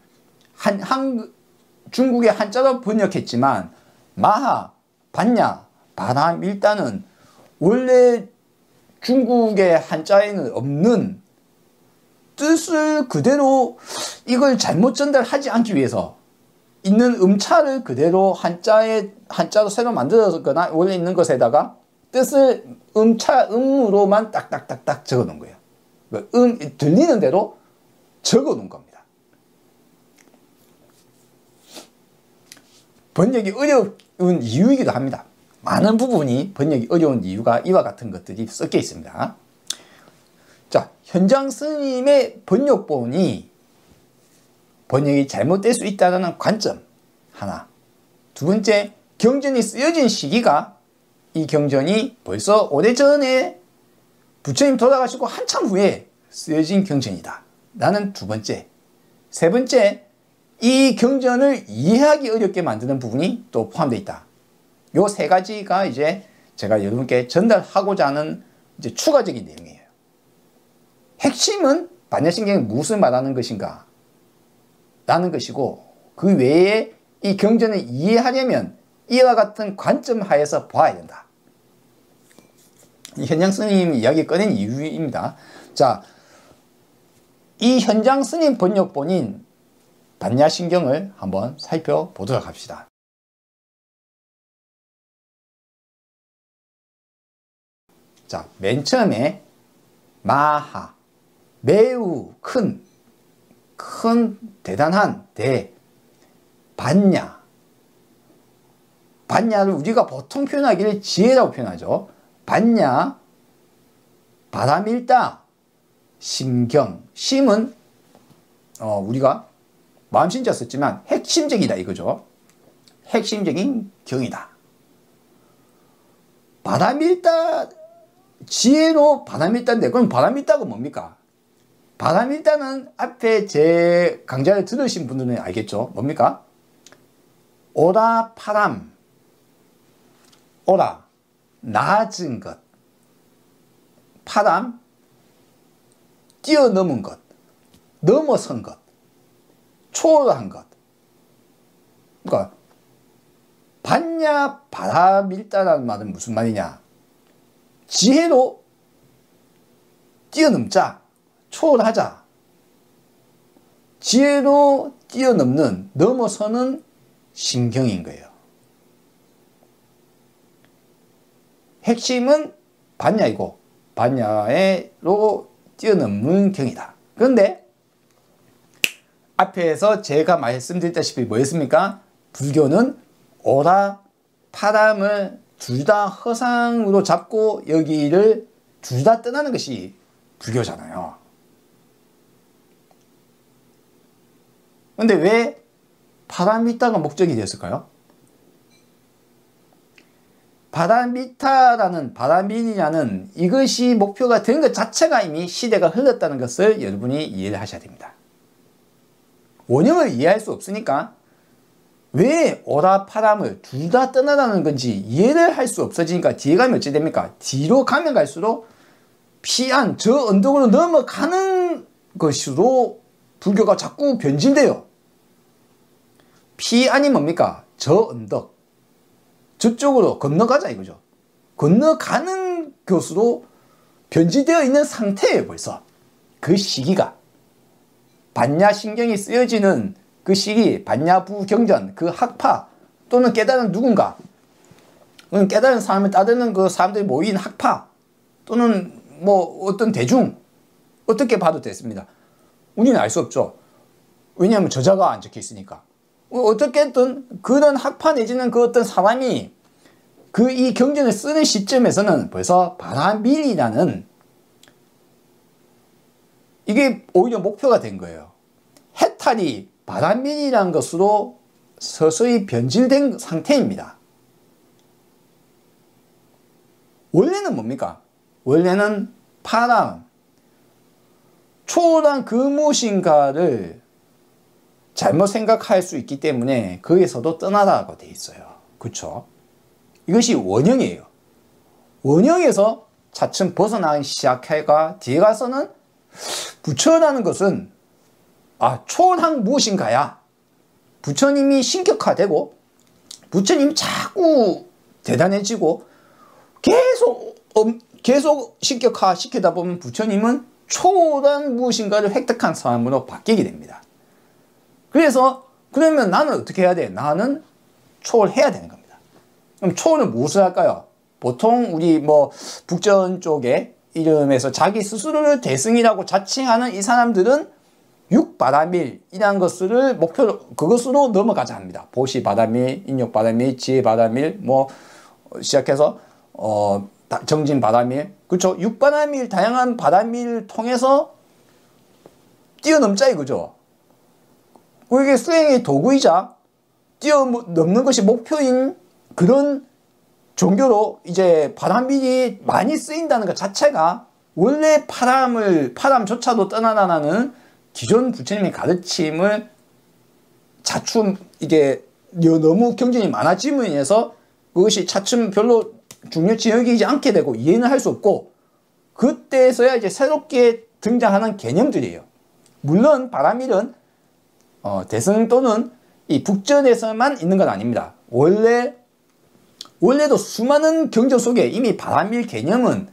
중국의 한자로 번역했지만 마하, 반야, 바라, 밀다는 원래 중국의 한자에는 없는 뜻을 그대로 이걸 잘못 전달하지 않기 위해서 있는 음차를 그대로 한자로 새로 만들었거나 원래 있는 것에다가 뜻을 음으로만 딱딱딱딱 적어 놓은 거예요. 들리는 대로 적어 놓은 겁니다. 번역이 어려운 이유이기도 합니다. 많은 부분이 번역이 어려운 이유가 이와 같은 것들이 섞여 있습니다. 자, 현장 스님의 번역본이 번역이 잘못될 수 있다는 관점 하나. 두 번째, 경전이 쓰여진 시기가 이 경전이 벌써 오래전에 부처님 돌아가시고 한참 후에 쓰여진 경전이다 라는 두 번째. 세 번째, 이 경전을 이해하기 어렵게 만드는 부분이 또 포함되어 있다. 요 세 가지가 이제 제가 여러분께 전달하고자 하는 이제 추가적인 내용이에요. 핵심은 반야신경이 무엇을 말하는 것인가 라는 것이고, 그 외에 이 경전을 이해하려면 이와 같은 관점 하에서 봐야 된다. 이 현장 스님 이야기 꺼낸 이유입니다. 자, 이 현장 스님 번역본인 반야신경을 한번 살펴보도록 합시다. 자, 맨 처음에 마하, 매우 큰, 대단한, 반야. 반야를 우리가 보통 표현하기를 지혜라고 표현하죠. 반야, 바람일다, 심경. 심은 우리가 마음심자 썼지만 핵심적이다 이거죠. 핵심적인 경이다. 바람일다, 지혜로 바람일다인데, 그럼 바람일다가 뭡니까? 바람일다는 앞에 제 강좌를 들으신 분들은 알겠죠? 뭡니까? 오라, 파람. 오라, 낮은 것. 파람, 뛰어넘은 것. 넘어선 것. 초월한 것. 그러니까 반야 바람일다라는 말은 무슨 말이냐? 지혜로 뛰어넘자, 초월하자. 지혜로 뛰어넘는, 넘어서는 심경인 거예요. 핵심은 반야이고 반야로 뛰어넘는 경이다. 그런데 앞에서 제가 말씀드렸다시피 뭐였습니까? 불교는 오라, 파람을 둘 다 허상으로 잡고 여기를 둘 다 떠나는 것이 불교잖아요. 근데 왜 파라미타가 목적이 되었을까요? 파라미타라는, 파라민이라는 이것이 목표가 된 것 자체가 이미 시대가 흘렀다는 것을 여러분이 이해를 하셔야 됩니다. 원형을 이해할 수 없으니까 왜 오라 파람을 둘 다 떠나라는 건지 이해를 할 수 없어지니까 뒤에 가면 어찌 됩니까? 뒤로 가면 갈수록 피안, 저 언덕으로 넘어가는 것으로 불교가 자꾸 변질돼요. 피안이 뭡니까? 저 언덕. 저쪽으로 건너가자 이거죠. 건너가는 것으로 변질되어 있는 상태예요, 벌써. 그 시기가. 반야신경이 쓰여지는 그 시기, 반야부경전, 그 학파 또는 깨달은 누군가, 깨달은 사람을 따르는 그 사람들이 모인 학파 또는 뭐 어떤 대중, 어떻게 봐도 됐습니다. 우리는 알 수 없죠. 왜냐하면 저자가 안 적혀 있으니까. 어떻게든 그런 학파 내지는 그 어떤 사람이 그 이 경전을 쓰는 시점에서는 벌써 바라밀이라는 이게 오히려 목표가 된 거예요. 해탈이 바라밀이라는 것으로 서서히 변질된 상태입니다. 원래는 뭡니까? 원래는 파람, 초월한 그 무엇인가를 잘못 생각할 수 있기 때문에 거기서도 떠나라고 돼 있어요. 그렇죠? 이것이 원형이에요. 원형에서 차츰 벗어나기 시작해가 뒤에 가서는 부처라는 것은 초월한 무엇인가야. 부처님이 신격화되고 부처님이 자꾸 대단해지고 계속 신격화 시키다 보면 부처님은 초월한 무엇인가를 획득한 사람으로 바뀌게 됩니다. 그래서 그러면 나는 어떻게 해야 돼? 나는 초월해야 되는 겁니다. 그럼 초월은 무엇을 할까요? 보통 우리 북전 쪽에 이름에서 자기 스스로를 대승이라고 자칭하는 이 사람들은 육바라밀이라는 것을 목표로 그것으로 넘어가자 합니다. 보시바라밀, 인욕바라밀, 지혜바라밀 시작해서 정진바라밀, 그렇죠? 육바라밀, 다양한 바라밀을 통해서 뛰어넘자 이거죠. 이게 수행의 도구이자 뛰어넘는 것이 목표인 그런 종교로 이제 바람밀이 많이 쓰인다는 것 자체가 원래 파람조차도 떠나라는 기존 부처님의 가르침을 차츰 이게 너무 경전이 많아짐으로 인해서 그것이 차츰 별로 중요치 여기지 않게 되고 이해는 할 수 없고 그때서야 이제 새롭게 등장하는 개념들이에요. 물론 바람밀은 대승 또는 이 북전에서만 있는 건 아닙니다. 원래도 수많은 경전 속에 이미 바람밀 개념은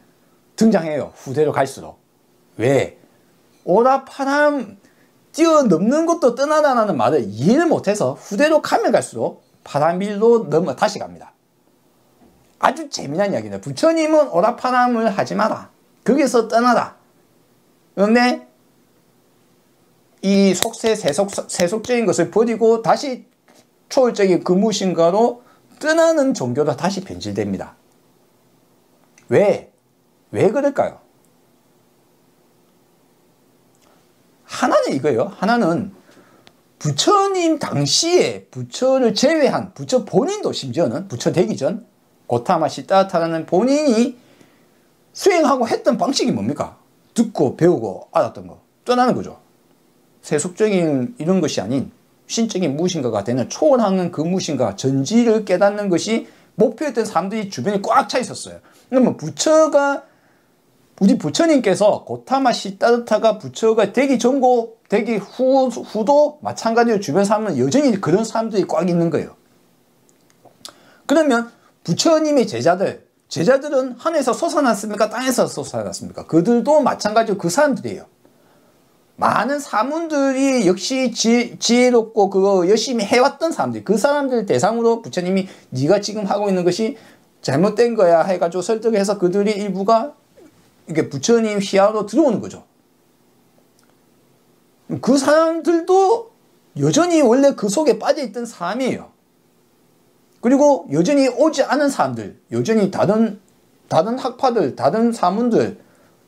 등장해요. 후대로 갈수록. 왜? 오라파람 뛰어넘는 것도 떠나라는 말을 이해를 못해서 후대로 가면 갈수록 바람밀로 다시 갑니다. 아주 재미난 이야기입니다. 부처님은 오라파람을 하지 마라. 거기서 떠나라. 그런데 이 세속적인 것을 버리고 다시 초월적인 그 무엇인가로 떠나는 종교로 다시 변질됩니다. 왜 그럴까요? 하나는 이거예요. 하나는 부처님 당시에 부처를 제외한 부처 본인도 심지어는 부처 되기 전 고타마 시다타라는 본인이 수행하고 했던 방식이 뭡니까? 듣고 배우고 알았던 거 떠나는 거죠. 세속적인 이런 것이 아닌 신적인 무엇인가가 되는 초월하는 그 무엇인가 전지를 깨닫는 것이 목표였던 사람들이 주변에 꽉 차 있었어요. 그러면 우리 부처님께서 고타마 시다르타가 부처가 되기 전고 되기 후도 마찬가지로 주변 사람은 여전히 그런 사람들이 꽉 있는 거예요. 그러면 부처님의 제자들은 하늘에서 솟아났습니까? 땅에서 솟아났습니까? 그들도 마찬가지로 그 사람들이에요. 많은 사문들이 역시 지혜롭고 그거 열심히 해왔던 사람들, 그 사람들 대상으로 부처님이 네가 지금 하고 있는 것이 잘못된 거야 해가지고 설득해서 그들이 일부가 이게 부처님 시야로 들어오는 거죠. 그 사람들도 여전히 원래 그 속에 빠져있던 사람이에요. 그리고 여전히 오지 않은 사람들, 여전히 다른 학파들, 다른 사문들,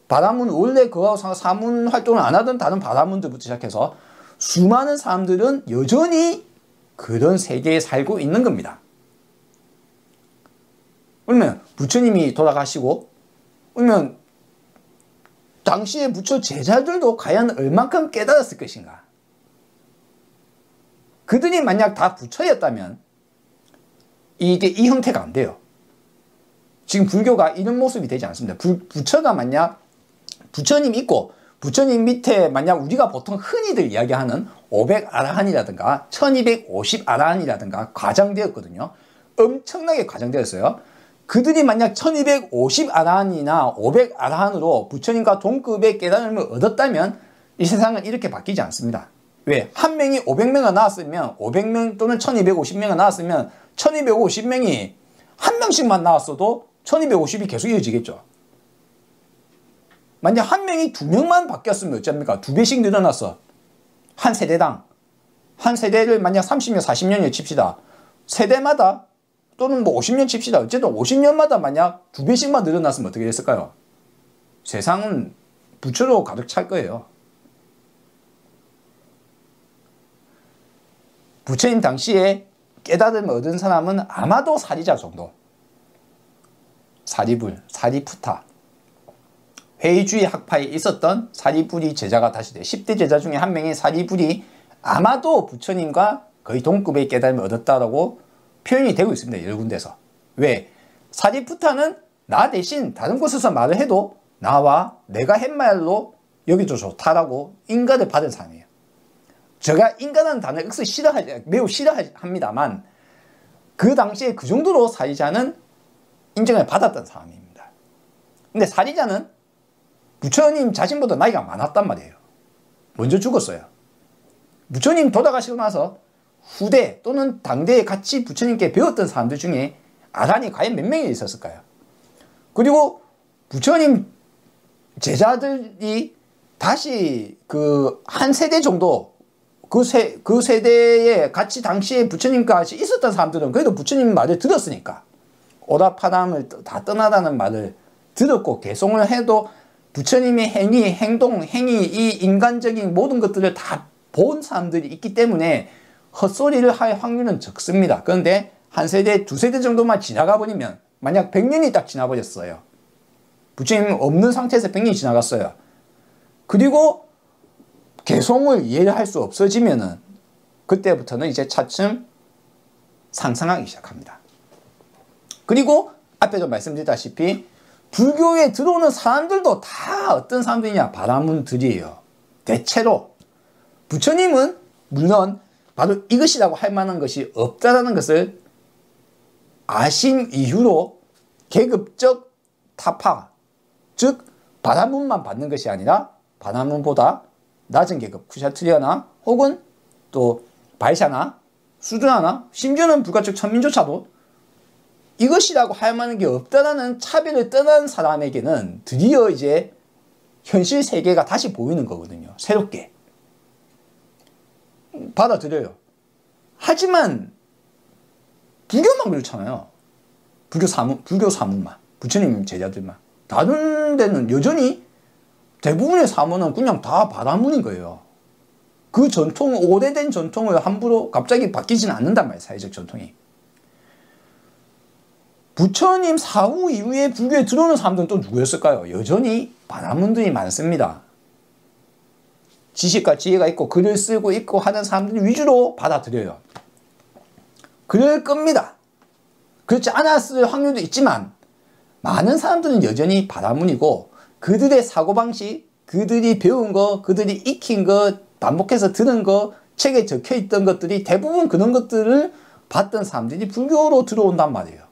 바라문 원래 그거 사문 활동을 안 하던 다른 바라문들부터 시작해서 수많은 사람들은 여전히 그런 세계에 살고 있는 겁니다. 그러면 부처님이 돌아가시고 그러면 당시에 부처 제자들도 과연 얼만큼 깨달았을 것인가? 그들이 만약 다 부처였다면 이 형태가 안 돼요. 지금 불교가 이런 모습이 되지 않습니다. 부처가 만약 부처님 있고 부처님 밑에 만약 우리가 보통 흔히들 이야기하는 500아라한이라든가 1250아라한이라든가 과장되었거든요. 엄청나게 과장되었어요. 그들이 만약 1250아라한이나 500아라한으로 부처님과 동급의 깨달음을 얻었다면 이 세상은 이렇게 바뀌지 않습니다. 왜? 한 명이 500명을 나왔으면 500명 또는 1250명을 나왔으면 1250명이 한 명씩만 나왔어도 1250이 계속 이어지겠죠. 만약 한 명이 두 명만 바뀌었으면 어쩝니까? 두 배씩 늘어났어. 한 세대당. 한 세대를 만약 30년, 40년을 칩시다. 세대마다 또는 50년 칩시다. 어쨌든 50년마다 만약 두 배씩만 늘어났으면 어떻게 됐을까요? 세상은 부처로 가득 찰 거예요. 부처님 당시에 깨달음을 얻은 사람은 아마도 사리자 정도. 사리불, 사리푸타. 회의주의 학파에 있었던 사리부리 제자가 다시 돼. 10대 제자 중에 한 명인 사리부리, 아마도 부처님과 거의 동급의 깨달음을 얻었다라고 표현이 되고 있습니다. 여러 군데서. 왜? 사리푸타는 나 대신 다른 곳에서 말을 해도 나와 내가 한 말로 여기도 좋다라고 인가를 받은 사람이에요. 제가 인가라는 단어를 매우 싫어합니다만 그 당시에 그 정도로 사리자는 인정을 받았던 사람입니다. 근데 사리자는 부처님 자신보다 나이가 많았단 말이에요. 먼저 죽었어요. 부처님 돌아가시고 나서 후대 또는 당대에 같이 부처님께 배웠던 사람들 중에 아란이 과연 몇 명이 있었을까요? 그리고 부처님 제자들이 다시 그 한 세대 정도 그 세대에 같이 당시에 부처님과 같이 있었던 사람들은 그래도 부처님 말을 들었으니까 오다파담을 다 떠나라는 말을 들었고 개송을 해도 부처님의 행위, 행동, 행위, 이 인간적인 모든 것들을 다 본 사람들이 있기 때문에 헛소리를 할 확률은 적습니다. 그런데 한 세대, 두 세대 정도만 지나가 버리면 만약 100년이 딱 지나버렸어요. 부처님 없는 상태에서 100년이 지나갔어요. 그리고 개송을 이해를 할 수 없어지면은 그때부터는 이제 차츰 상승하기 시작합니다. 그리고 앞에도 말씀드렸다시피 불교에 들어오는 사람들도 다 어떤 사람들이냐? 바라문들이에요. 대체로 부처님은 물론 바로 이것이라고 할 만한 것이 없다라는 것을 아신 이후로 계급적 타파, 즉 바라문만 받는 것이 아니라 바라문보다 낮은 계급, 쿠샤트리아나 혹은 또 발샤나 수드라나 심지어는 불가촉 천민조차도 이것이라고 할 만한 게 없다라는 차별을 떠난 사람에게는 드디어 이제 현실 세계가 다시 보이는 거거든요. 새롭게. 받아들여요. 하지만 불교만 그렇잖아요. 불교 사문만. 부처님 제자들만. 다른 데는 여전히 대부분의 사문은 그냥 다 바라문인 거예요. 그 전통, 오래된 전통을 함부로 갑자기 바뀌지는 않는단 말이에요. 사회적 전통이. 부처님 사후 이후에 불교에 들어오는 사람들은 또 누구였을까요? 여전히 바라문들이 많습니다. 지식과 지혜가 있고 글을 쓰고 있고 하는 사람들 위주로 받아들여요. 그럴 겁니다. 그렇지 않았을 확률도 있지만 많은 사람들은 여전히 바라문이고 그들의 사고방식, 그들이 배운 거, 그들이 익힌 거, 반복해서 들은 거, 책에 적혀있던 것들이 대부분 그런 것들을 봤던 사람들이 불교로 들어온단 말이에요.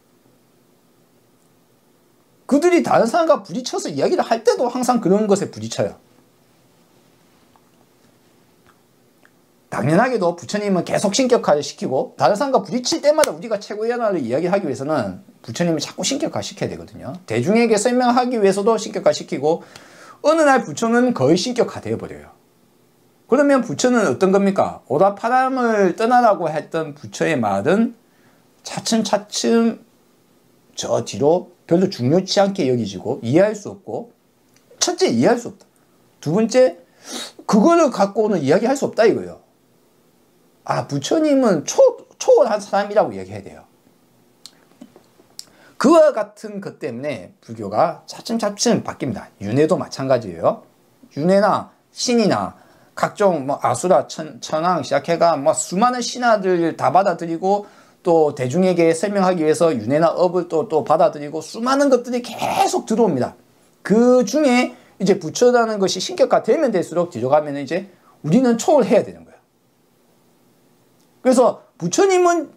그들이 다른 사람과 부딪혀서 이야기를 할 때도 항상 그런 것에 부딪혀요. 당연하게도 부처님은 계속 신격화를 시키고 다른 사람과 부딪힐 때마다 우리가 최고의 하나를 이야기하기 위해서는 부처님을 자꾸 신격화 시켜야 되거든요. 대중에게 설명하기 위해서도 신격화 시키고 어느 날 부처는 거의 신격화 되어버려요. 그러면 부처는 어떤 겁니까? 오다파람을 떠나라고 했던 부처의 말은 차츰차츰 저 뒤로 별로 중요치 않게 여기지고 이해할 수 없고, 첫째 이해할 수 없다. 두 번째 그거를 갖고는 이야기할 수 없다 이거예요. 아, 부처님은 초월한 사람이라고 이야기해야 돼요. 그와 같은 것 때문에 불교가 차츰차츰 바뀝니다. 윤회도 마찬가지예요. 윤회나 신이나 각종 뭐 아수라, 천왕 시작해가 뭐 수많은 신하들 다 받아들이고 또 대중에게 설명하기 위해서 윤회나 업을 또 받아들이고 수많은 것들이 계속 들어옵니다. 그 중에 이제 부처라는 것이 신격화 되면 될수록 뒤로 가면 이제 우리는 초월해야 되는 거예요. 그래서 부처님은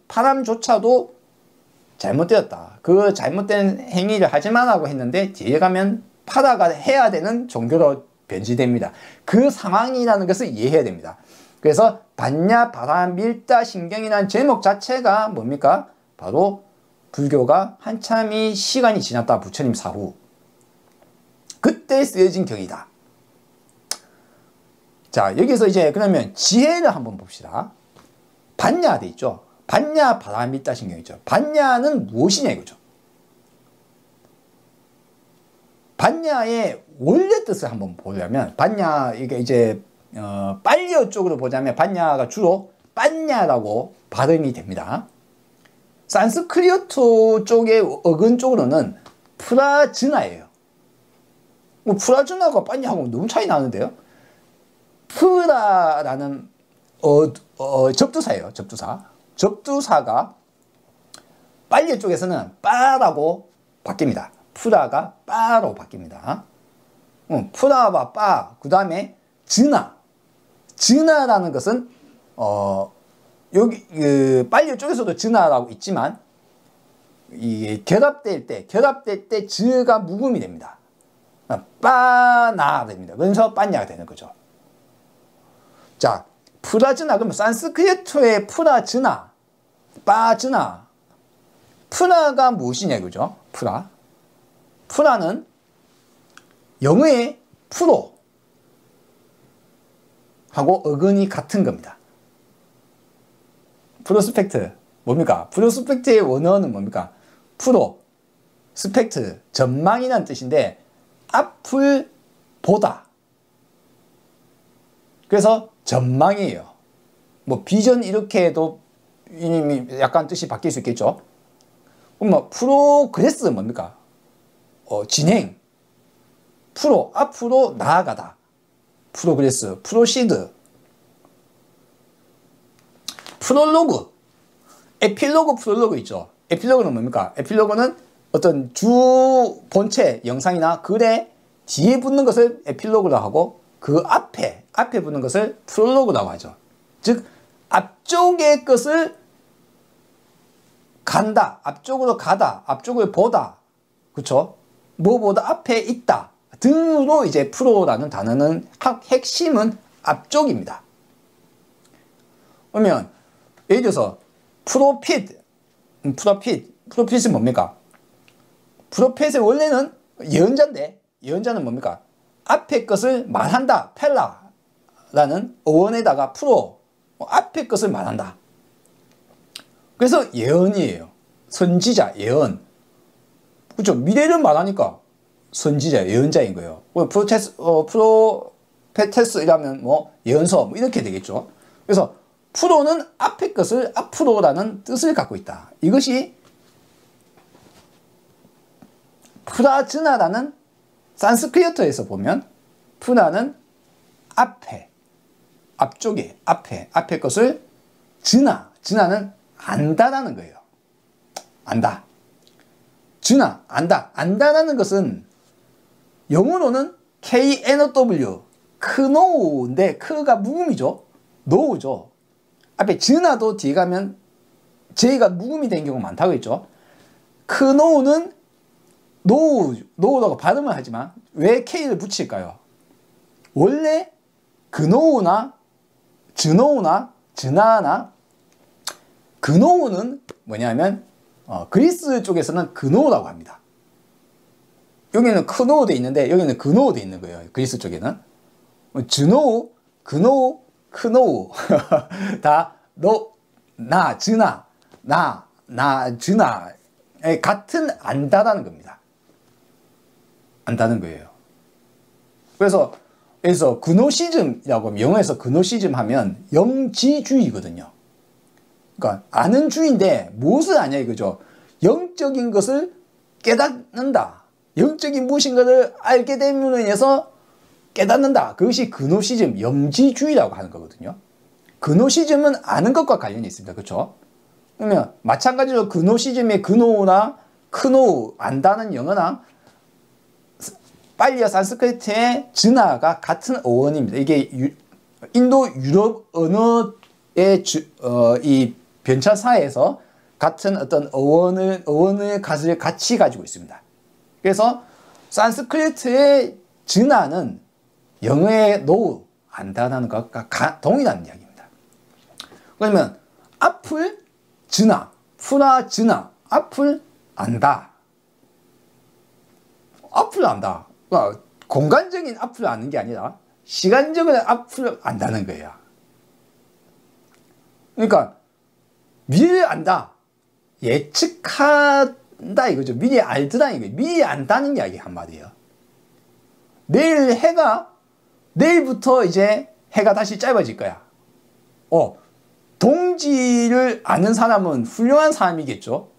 파람조차도 잘못되었다. 그 잘못된 행위를 하지 말라고 했는데 뒤에 가면 파라가 해야 되는 종교로 변질됩니다. 그 상황이라는 것을 이해해야 됩니다. 그래서 반야 바라밀다 신경이라는 제목 자체가 뭡니까? 바로 불교가 한참이 시간이 지났다. 부처님 사후. 그때 쓰여진 경이다. 자, 여기서 이제 그러면 지혜를 한번 봅시다. 반야 돼 있죠. 반야 바라밀다 신경이죠. 반야는 무엇이냐 이거죠. 반야의 원래 뜻을 한번 보려면 반야 이게 이제 빨려 쪽으로 보자면 반야가 주로 빤야라고 발음이 됩니다. 산스크리트 쪽의 어근 쪽으로는 프라즈나예요. 뭐 프라즈나가 빨리하고 너무 차이 나는데요. 프라라는 접두사예요. 접두사가 빨리 쪽에서는 빠라고 바뀝니다. 프라가 빠로 바뀝니다. 프라와 빠, 그 다음에 즈나라는 것은 여기 빨리 쪽에서도 즈나라고 있지만 이 결합될 때 즈가 묵음이 됩니다. 빠나 됩니다. 그래서 빠냐가 되는 거죠. 자, 프라즈나, 그러면 산스크리트의 프라즈나, 빠즈나. 프라가 무엇이냐 이거죠. 프라는 영어의 프로 하고 어근이 같은 겁니다. 프로스펙트 뭡니까? 프로스펙트의 원어는 뭡니까? 프로, 스펙트, 전망이라는 뜻인데 앞을 보다. 그래서 전망이에요. 뭐 비전 이렇게 해도 이미 약간 뜻이 바뀔 수 있겠죠. 그럼 뭐 프로그레스 뭡니까? 진행. 프로, 앞으로 나아가다. 프로그레스, 프로시드. 프롤로그. 에필로그, 프롤로그 있죠. 에필로그는 뭡니까? 에필로그는 어떤 주 본체 영상이나 글에 뒤에 붙는 것을 에필로그라고 하고 그 앞에 붙는 것을 프롤로그라고 하죠. 즉 앞쪽의 것을 간다, 앞쪽으로 가다, 앞쪽을 보다, 그렇죠? 뭐보다 앞에 있다 등으로 이제 프로라는 단어는 핵심은 앞쪽입니다. 그러면 예를 들어서 프로핏은 뭡니까? 프로핏의 원래는 예언자인데 예언자는 뭡니까? 앞에 것을 말한다, 펠라라는 어원에다가 프로, 앞에 것을 말한다. 그래서 예언이에요. 선지자, 예언. 그렇죠? 미래를 말하니까 선지자, 예언자인 거예요. 프로페테스라면 뭐 예언서 뭐 이렇게 되겠죠. 그래서 프로는 앞에 것을 앞으로라는 뜻을 갖고 있다. 이것이 프라즈나라는 산스크리트에서 보면 프라는 앞에, 앞쪽에, 앞에 것을 즈나는 안다라는 거예요. 안다. 안다라는 것은 영어로는 KNOW, 크노우인데 크가 묵음이죠. 노우죠. 앞에 즈나도 뒤에 가면 J가 묵음이 된 경우가 많다고 했죠. 크노우는 노우라고 발음을 하지만 왜 K를 붙일까요? 원래 그노우나 즈나나 그노우는 뭐냐면 그리스 쪽에서는 그노우라고 합니다. 여기는 크노우 돼 있는데 여기는 그노우 돼 있는 거예요. 그리스 쪽에는 즈노우, 그노우, 크노우 다 즈나 같은 안다라는 겁니다. 안다는 거예요. 그래서 여기서 그노시즘이라고 하면 영어에서 그노시즘 하면 영지주의거든요. 그러니까 아는 주의인데 무엇을 아냐 이거죠. 영적인 것을 깨닫는다. 영적인 무엇인가를 알게 됨으로 인해서 깨닫는다. 그것이 그노시즘, 영지주의라고 하는 거거든요. 그노시즘은 아는 것과 관련이 있습니다. 그렇죠? 그러면 마찬가지로 그노시즘의 그노우나 크노우, 안다는 영어나 빨리어 산스크리트의 즈나가 같은 어원입니다. 이게 인도 유럽 언어의 이 변차사에서 같은 어떤 어원의 가지를 같이 가지고 있습니다. 그래서 산스크리트의 즈나는 영어의 노우, 안다라는 것과 동일한 이야기입니다. 그러면 앞을 즈나, 프라즈나, 앞을 안다. 앞을 안다. 그러니까 공간적인 앞을 아는 게 아니라 시간적인 앞을 안다는 거예요. 그러니까 미래를 안다. 예측한다 이거죠. 미리 알더라는 거예요. 미리 안다는 이야기 한마디예요. 내일부터 이제 해가 다시 짧아질 거야. 동지를 아는 사람은 훌륭한 사람이겠죠.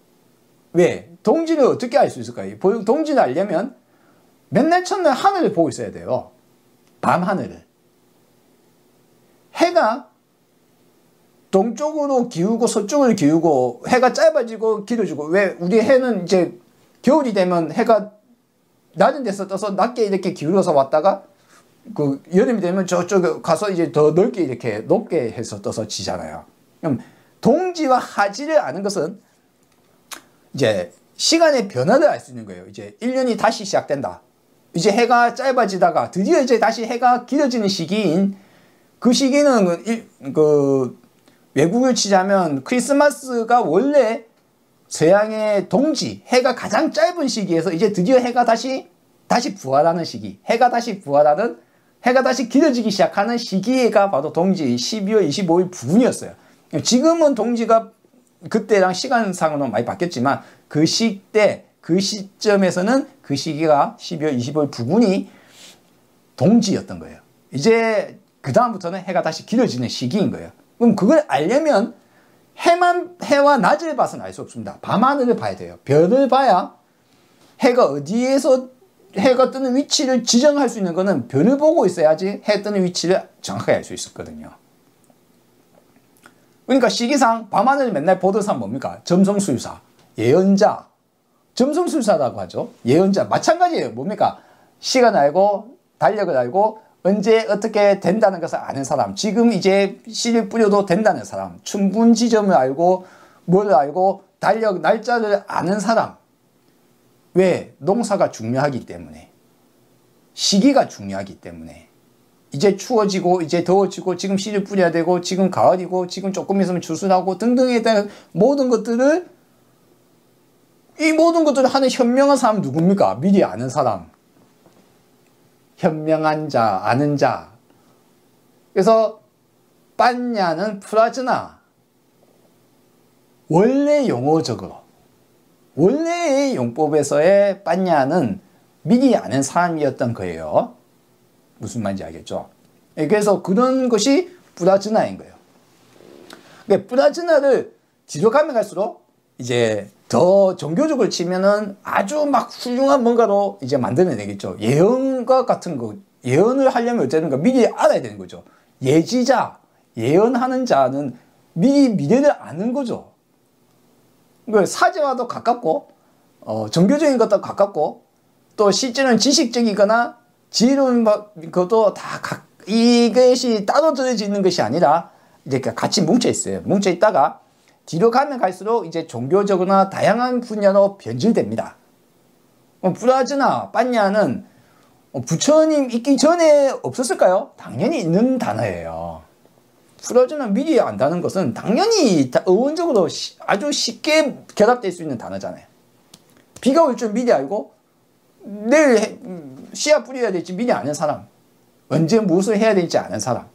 왜? 동지를 어떻게 알 수 있을까요? 동지를 알려면 맨날 첫날 하늘을 보고 있어야 돼요. 밤하늘을. 해가 동쪽으로 기우고 서쪽으로 기우고 해가 짧아지고 길어지고, 왜 우리 해는 이제 겨울이 되면 해가 낮은 데서 떠서 낮게 이렇게 기울어서 왔다가 그 여름이 되면 저쪽에 가서 이제 더 넓게 이렇게 높게 해서 떠서 지잖아요. 그럼 동지와 하지를 아는 것은 이제 시간의 변화를 알 수 있는 거예요. 이제 1년이 다시 시작된다. 이제 해가 짧아지다가 드디어 이제 다시 해가 길어지는 시기인 그 시기는 그 외국을 치자면 크리스마스가 원래 서양의 동지, 해가 가장 짧은 시기에서 이제 드디어 해가 다시 부활하는 시기, 해가 다시 길어지기 시작하는 시기가 바로 동지 12월 25일 부근이었어요. 지금은 동지가 그때랑 시간상으로 많이 바뀌었지만 그 시대, 그 시점에서는 그 시기가 12월 25일 부근이 동지였던 거예요. 이제 그 다음부터는 해가 다시 길어지는 시기인 거예요. 그럼 그걸 알려면 해와 낮을 봐서는 알 수 없습니다. 밤하늘을 봐야 돼요. 별을 봐야 해가 어디에서 해가 뜨는 위치를 지정할 수 있는 거는 별을 보고 있어야지 해 뜨는 위치를 정확하게 알 수 있었거든요. 그러니까 시기상 밤하늘을 맨날 보던 사람 뭡니까? 점성술사, 예언자, 점성술사라고 하죠. 예언자 마찬가지예요. 뭡니까? 시간 알고 달력을 알고 언제 어떻게 된다는 것을 아는 사람, 지금 이제 씨를 뿌려도 된다는 사람, 춘분 지점을 알고 뭘 알고 달력 날짜를 아는 사람. 왜? 농사가 중요하기 때문에, 시기가 중요하기 때문에. 이제 추워지고 이제 더워지고 지금 씨를 뿌려야 되고 지금 가을이고 지금 조금 있으면 추수하고 등등에 대한 모든 것들을, 이 모든 것들을 하는 현명한 사람 누굽니까? 미리 아는 사람. 현명한 자, 아는 자. 그래서 빤야는 프라즈나, 원래 용어적으로, 원래의 용법에서의 빤야는 미리 아는 사람이었던 거예요. 무슨 말인지 알겠죠? 그래서 그런 것이 프라즈나인 거예요. 그러니까 프라즈나를 뒤로 가면 갈수록 이제 더 종교적으로 치면은 아주 막 훌륭한 뭔가로 이제 만들어내겠죠. 예언과 같은 거, 예언을 하려면 어쩌는가 미리 알아야 되는 거죠. 예지자, 예언하는 자는 미리 미래를 아는 거죠. 사제와도 가깝고, 종교적인 것도 가깝고, 또 실제는 지식적이거나 지혜로운 것도 다 이것이 따로 들어져 있는 것이 아니라 이제 같이 뭉쳐 있어요. 뭉쳐 있다가 뒤로 가면 갈수록 이제 종교적이나 다양한 분야로 변질됩니다. 프라즈나, 빤야는 부처님 있기 전에 없었을까요? 당연히 있는 단어예요. 프라즈나 미리 안다는 것은 당연히 의원적으로 아주 쉽게 결합될 수 있는 단어잖아요. 비가 올 줄 미리 알고 내일 씨앗 뿌려야 될지 미리 아는 사람, 언제 무엇을 해야 될지 아는 사람.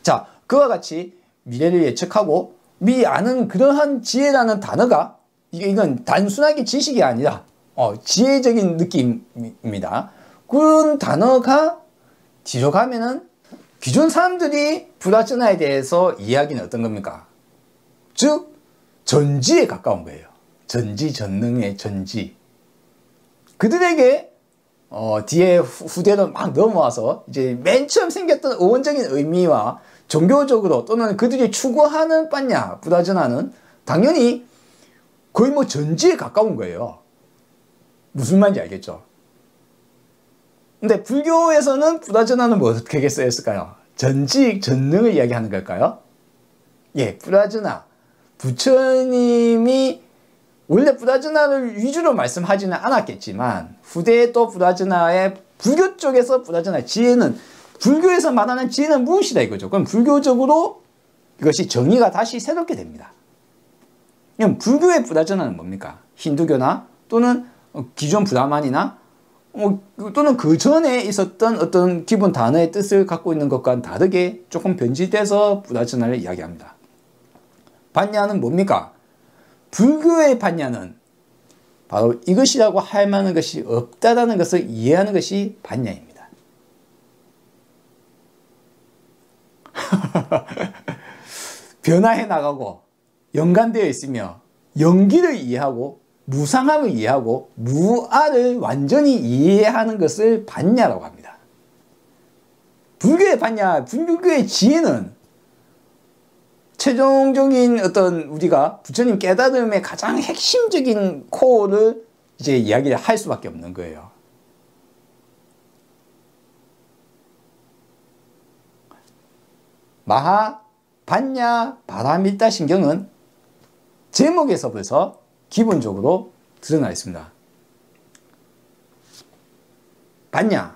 자, 그와 같이 미래를 예측하고 미리 아는 그러한 지혜라는 단어가, 이건 단순하게 지식이 아니라 지혜적인 느낌입니다. 그런 단어가 뒤로 가면은 기존 사람들이 프라즈나에 대해서 이야기는 어떤 겁니까? 즉 전지에 가까운 거예요. 전지전능의 전지. 그들에게 뒤에 후대로 막 넘어와서 이제 맨 처음 생겼던 어원적인 의미와 종교적으로 또는 그들이 추구하는 빤야, 프라즈나는 당연히 거의 뭐 전지에 가까운 거예요. 무슨 말인지 알겠죠? 근데 불교에서는 프라즈나는 뭐 어떻게 쓰였을까요? 전지, 전능을 이야기하는 걸까요? 예, 프라즈나. 부처님이 원래 프라즈나를 위주로 말씀하지는 않았겠지만 후대에 또 프라즈나의 불교 쪽에서 프라즈나의 지혜는, 불교에서 말하는 지혜는 무엇이다 이거죠. 그럼 불교적으로 이것이 정의가 다시 새롭게 됩니다. 그럼 불교의 프라즈나는 뭡니까? 힌두교나 또는 기존 브라만이나 또는 그 전에 있었던 어떤 기본 단어의 뜻을 갖고 있는 것과는 다르게 조금 변질돼서 프라즈나를 이야기합니다. 반야는 뭡니까? 불교의 반야는 바로 이것이라고 할 만한 것이 없다라는 것을 이해하는 것이 반야입니다. 변화해 나가고 연관되어 있으며 연기를 이해하고 무상함을 이해하고 무아를 완전히 이해하는 것을 반야라고 합니다. 불교의 반야, 불교의 지혜는 최종적인 어떤 우리가 부처님 깨달음의 가장 핵심적인 코어를 이제 이야기를 할 수밖에 없는 거예요. 마하 반야 바라밀다 신경은 제목에서 벌써 기본적으로 드러나 있습니다. 반야,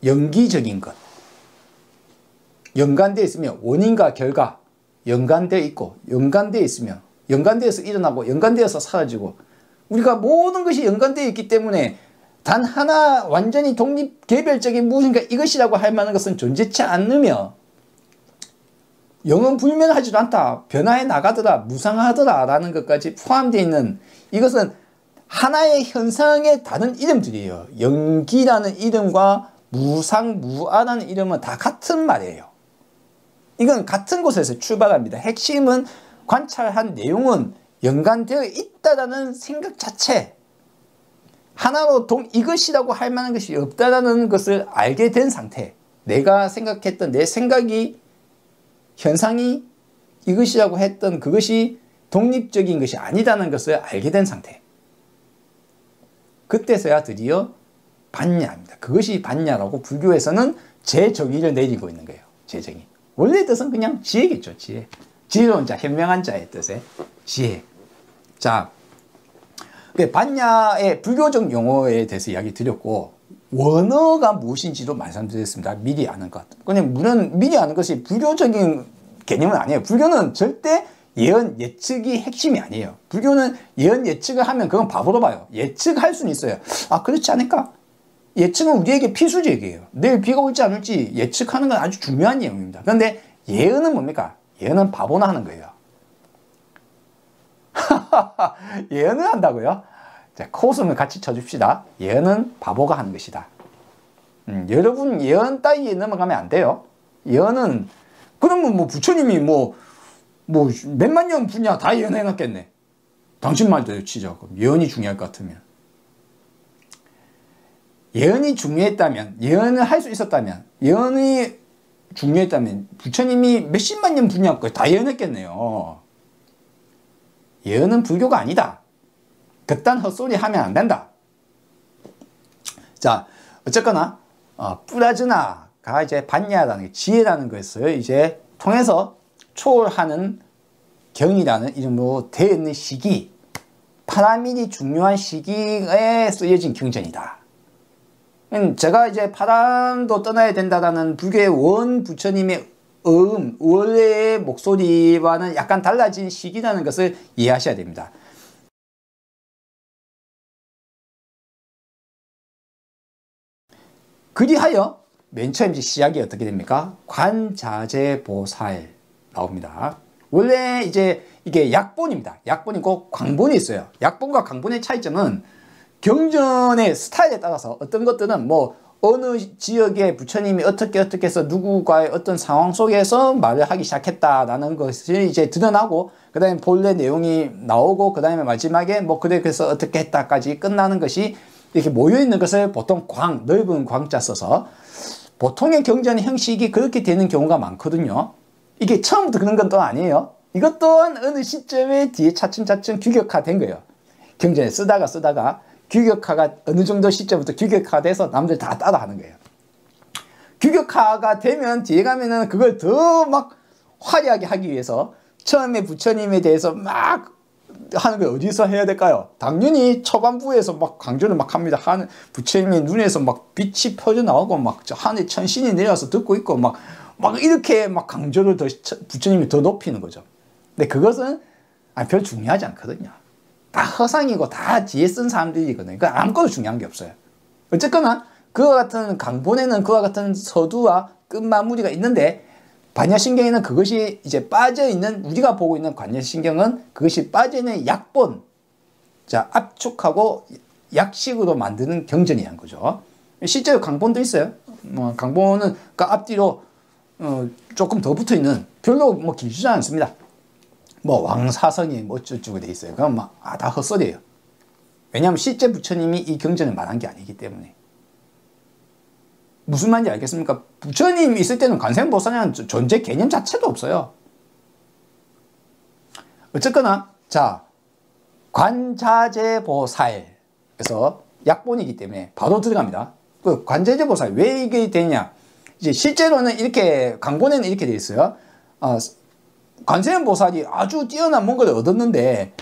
연기적인 것, 연관되어 있으며 원인과 결과 연관되어 있고 연관되어 있으며 연관되어서 일어나고 연관되어서 사라지고 우리가 모든 것이 연관되어 있기 때문에 단 하나 완전히 독립 개별적인 무엇인가 이것이라고 할 만한 것은 존재치 않으며 영은 불면하지도 않다. 변화해 나가더라. 무상하더라. 라는 것까지 포함되어 있는 이것은 하나의 현상의 다른 이름들이에요. 연기라는 이름과 무상, 무아라는 이름은 다 같은 말이에요. 이건 같은 곳에서 출발합니다. 핵심은 관찰한 내용은 연관되어 있다라는 생각 자체. 하나로 이것이라고 할 만한 것이 없다라는 것을 알게 된 상태. 내가 생각했던 내 생각이 현상이 이것이라고 했던 그것이 독립적인 것이 아니다는 것을 알게 된 상태. 그때서야 드디어 반야입니다. 그것이 반야라고 불교에서는 제정의를 내리고 있는 거예요. 제정의. 원래 뜻은 그냥 지혜겠죠. 지혜. 지혜로운 자, 현명한 자의 뜻의 지혜. 자, 반야의 불교적 용어에 대해서 이야기 드렸고 원어가 무엇인지도 말씀드렸습니다. 미리 아는 것. 그냥 물론 미리 아는 것이 불교적인 개념은 아니에요. 불교는 절대 예언, 예측이 핵심이 아니에요. 불교는 예언, 예측을 하면 그건 바보로 봐요. 예측할 수는 있어요. 아, 그렇지 않을까? 예측은 우리에게 필수적이에요. 내일 비가 올지 안 올지 예측하는 건 아주 중요한 내용입니다. 그런데 예언은 뭡니까? 예언은 바보나 하는 거예요. 예언을 한다고요? 자, 코웃음을 같이 쳐줍시다. 예언은 바보가 하는 것이다. 여러분 예언 따위에 넘어가면 안 돼요. 예언은 그러면 뭐 부처님이 몇만 년 분야 다 예언해놨겠네. 당신 말대로 치죠. 그럼 예언이 중요할 것 같으면. 예언이 중요했다면, 예언을 할 수 있었다면, 예언이 중요했다면 부처님이 몇십만 년 분야 다 예언했겠네요. 예언은 불교가 아니다. 그딴 헛소리 하면 안 된다. 자, 어쨌거나 뿌라즈나가 이제 반야라는 지혜라는 것을 이제 통해서 초월하는 경이라는 이름으로 되어 있는 시기, 파라밀이 중요한 시기에 쓰여진 경전이다. 제가 이제 파람도 떠나야 된다라는 불교의 원 부처님의 원래의 목소리와는 약간 달라진 시기라는 것을 이해하셔야 됩니다. 그리하여 맨 처음 시작이 어떻게 됩니까? 관자재보살 나옵니다. 원래 이제 이게 약본입니다. 약본이고 광본이 있어요. 약본과 광본의 차이점은 경전의 스타일에 따라서 어떤 것들은 어느 지역에 부처님이 어떻게 해서 누구과의 어떤 상황 속에서 말을 하기 시작했다라는 것이 이제 드러나고, 그 다음에 본래 내용이 나오고, 그 다음에 마지막에 그래서 어떻게 했다까지 끝나는 것이 이렇게 모여있는 것을 보통 넓은 광자 써서, 보통의 경전 형식이 그렇게 되는 경우가 많거든요. 이게 처음부터 그런 건 또 아니에요. 이것 또한 어느 시점에 뒤에 차츰차츰 규격화된 거예요. 경전에 쓰다가 규격화가 어느 정도 시점부터 규격화돼서 남들 다 따라하는 거예요. 규격화가 되면 뒤에 가면은 그걸 더 화려하게 하기 위해서 처음에 부처님에 대해서 하는 걸 어디서 해야 될까요? 당연히 초반부에서 강조를 합니다. 부처님의 눈에서 빛이 퍼져 나오고 하늘에 천신이 내려와서 듣고 있고 이렇게 강조를 부처님이 더 높이는 거죠. 근데 그것은 별 중요하지 않거든요. 다 허상이고 다 뒤에 쓴 사람들이거든요. 그러니까 아무것도 중요한 게 없어요. 어쨌거나 그와 같은 강본에는 그와 같은 서두와 끝마무리가 있는데, 반야신경에는 그것이 이제 빠져있는, 우리가 보고 있는 관야신경은 그것이 빠져있는 약본, 자, 압축하고 약식으로 만드는 경전이란 거죠. 실제로 강본도 있어요. 강본은 그 앞뒤로 조금 더 붙어 있는, 별로 뭐 길지는 않습니다. 뭐 왕사성이 뭐 어쩌고 돼 있어요. 그럼 막 다 헛소리예요. 왜냐하면 실제 부처님이 이 경전을 말한 게 아니기 때문에. 무슨 말인지 알겠습니까? 부처님 있을 때는 관세음보살이라는 존재 개념 자체도 없어요. 어쨌거나 자, 관자재보살, 그래서 약본이기 때문에 바로 들어갑니다. 그 관자재보살 왜 이게 되냐? 이제 실제로는 이렇게 강본에는 이렇게 돼 있어요. 관세음보살이 아주 뛰어난 뭔가를 얻었는데,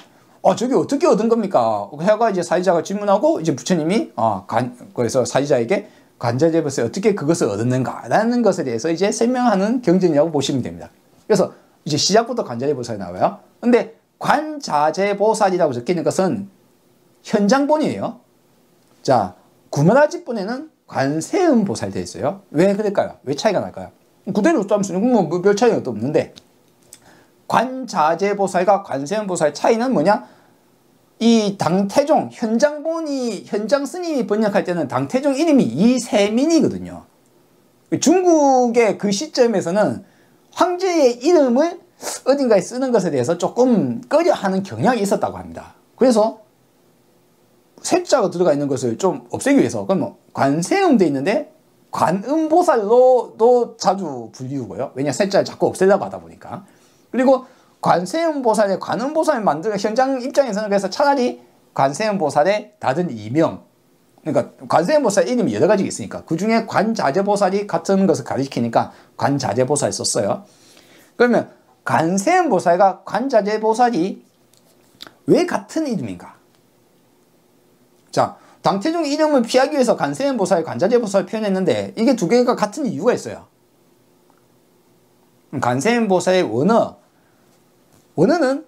저게 어떻게 얻은 겁니까? 해가 이제 사지자가 질문하고, 이제 부처님이 그래서 사지자에게 관자재보살이 어떻게 그것을 얻었는가라는 것에 대해서 이제 설명하는 경전이라고 보시면 됩니다. 그래서 이제 시작부터 관자재보살이 나와요. 근데 관자재보살이라고 적혀 있는 것은 현장본이에요. 자, 구마라집본에는 관세음보살 되어 있어요. 왜 그럴까요? 왜 차이가 날까요? 그대로 따면 뭐별 차이가 없는데, 관자재보살과 관세음보살 차이는 뭐냐? 이 당태종, 현장 스님이 번역할 때는 당태종 이름이 이세민이거든요. 중국의 그 시점에서는 황제의 이름을 어딘가에 쓰는 것에 대해서 조금 꺼려하는 경향이 있었다고 합니다. 그래서 세자가 들어가 있는 것을 좀 없애기 위해서, 그럼 뭐 관세음 돼 있는데 관음보살로도 자주 불리우고요. 왜냐, 세자를 자꾸 없애려고 하다 보니까. 그리고 관세음보살의 관음보살을 만드는 현장 입장에서는 그래서 차라리 관세음보살의 다른 이명, 그러니까 관세음보살 이름이 여러 가지가 있으니까 그 중에 관자재보살이 같은 것을 가리키니까 관자재보살 썼어요. 그러면 관세음보살과 관자재보살이 왜 같은 이름인가? 자, 당태종 이름을 피하기 위해서 관세음보살, 관자재보살을 표현했는데 이게 두 개가 같은 이유가 있어요. 관세음보살의 원어는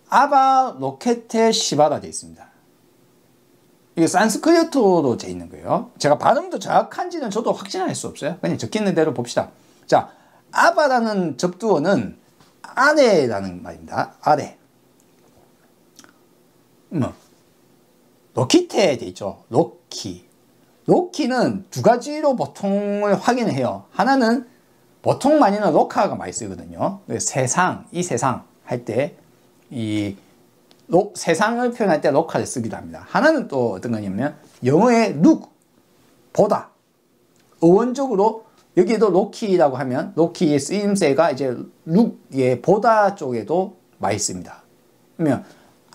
아바로케테시바가 되어 있습니다. 이게 산스크리트로 되어 있는 거예요. 제가 발음도 정확한지는 저도 확신할 수 없어요. 그냥 적혀 있는 대로 봅시다. 자, 아바라는 접두어는 아래라는 말입니다. 아래. 로키테 돼 있죠. 로키는 두 가지로 보통을 확인을 해요. 하나는 보통 많이는 로카가 많이 쓰거든요. 세상, 이 세상 할 때 이 세상을 표현할 때 로카를 쓰기도 합니다. 하나는 또 어떤 거냐면 영어의 look, 보다. 어원적으로 여기도 로키라고 하면 로키의 쓰임새가 이제 look의 보다 쪽에도 많이 씁니다. 그러면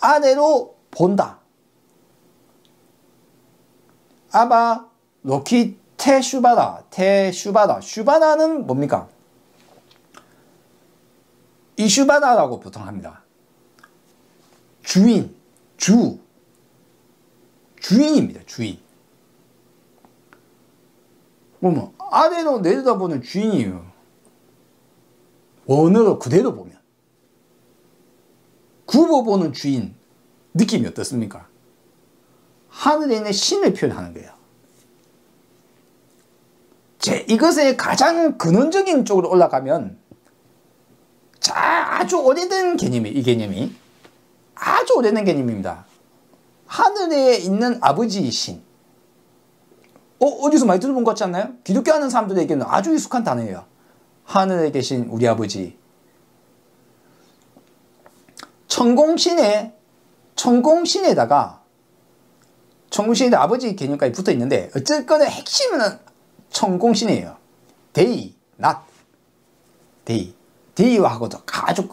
아래로 본다. 아바 로키 테슈바다. 슈바다는 뭡니까? 이슈바다라고 보통 합니다. 주인입니다. 주인. 뭐 아래로 내려다보는 주인이에요. 원어로 그대로 보면. 굽어보는 주인. 느낌이 어떻습니까? 하늘에 있는 신을 표현하는 거예요. 이것의 가장 근원적인 쪽으로 올라가면 아주 오래된 이 개념이 아주 오래된 개념입니다. 하늘에 있는 아버지 신. 어디서 많이 들어본 것 같지 않나요? 기독교 하는 사람들에게는 아주 익숙한 단어예요. 하늘에 계신 우리 아버지. 천공신에다가 아버지 개념까지 붙어 있는데 어쨌거나 핵심은 천공신이에요. 데이, not. 데이와하고도 아주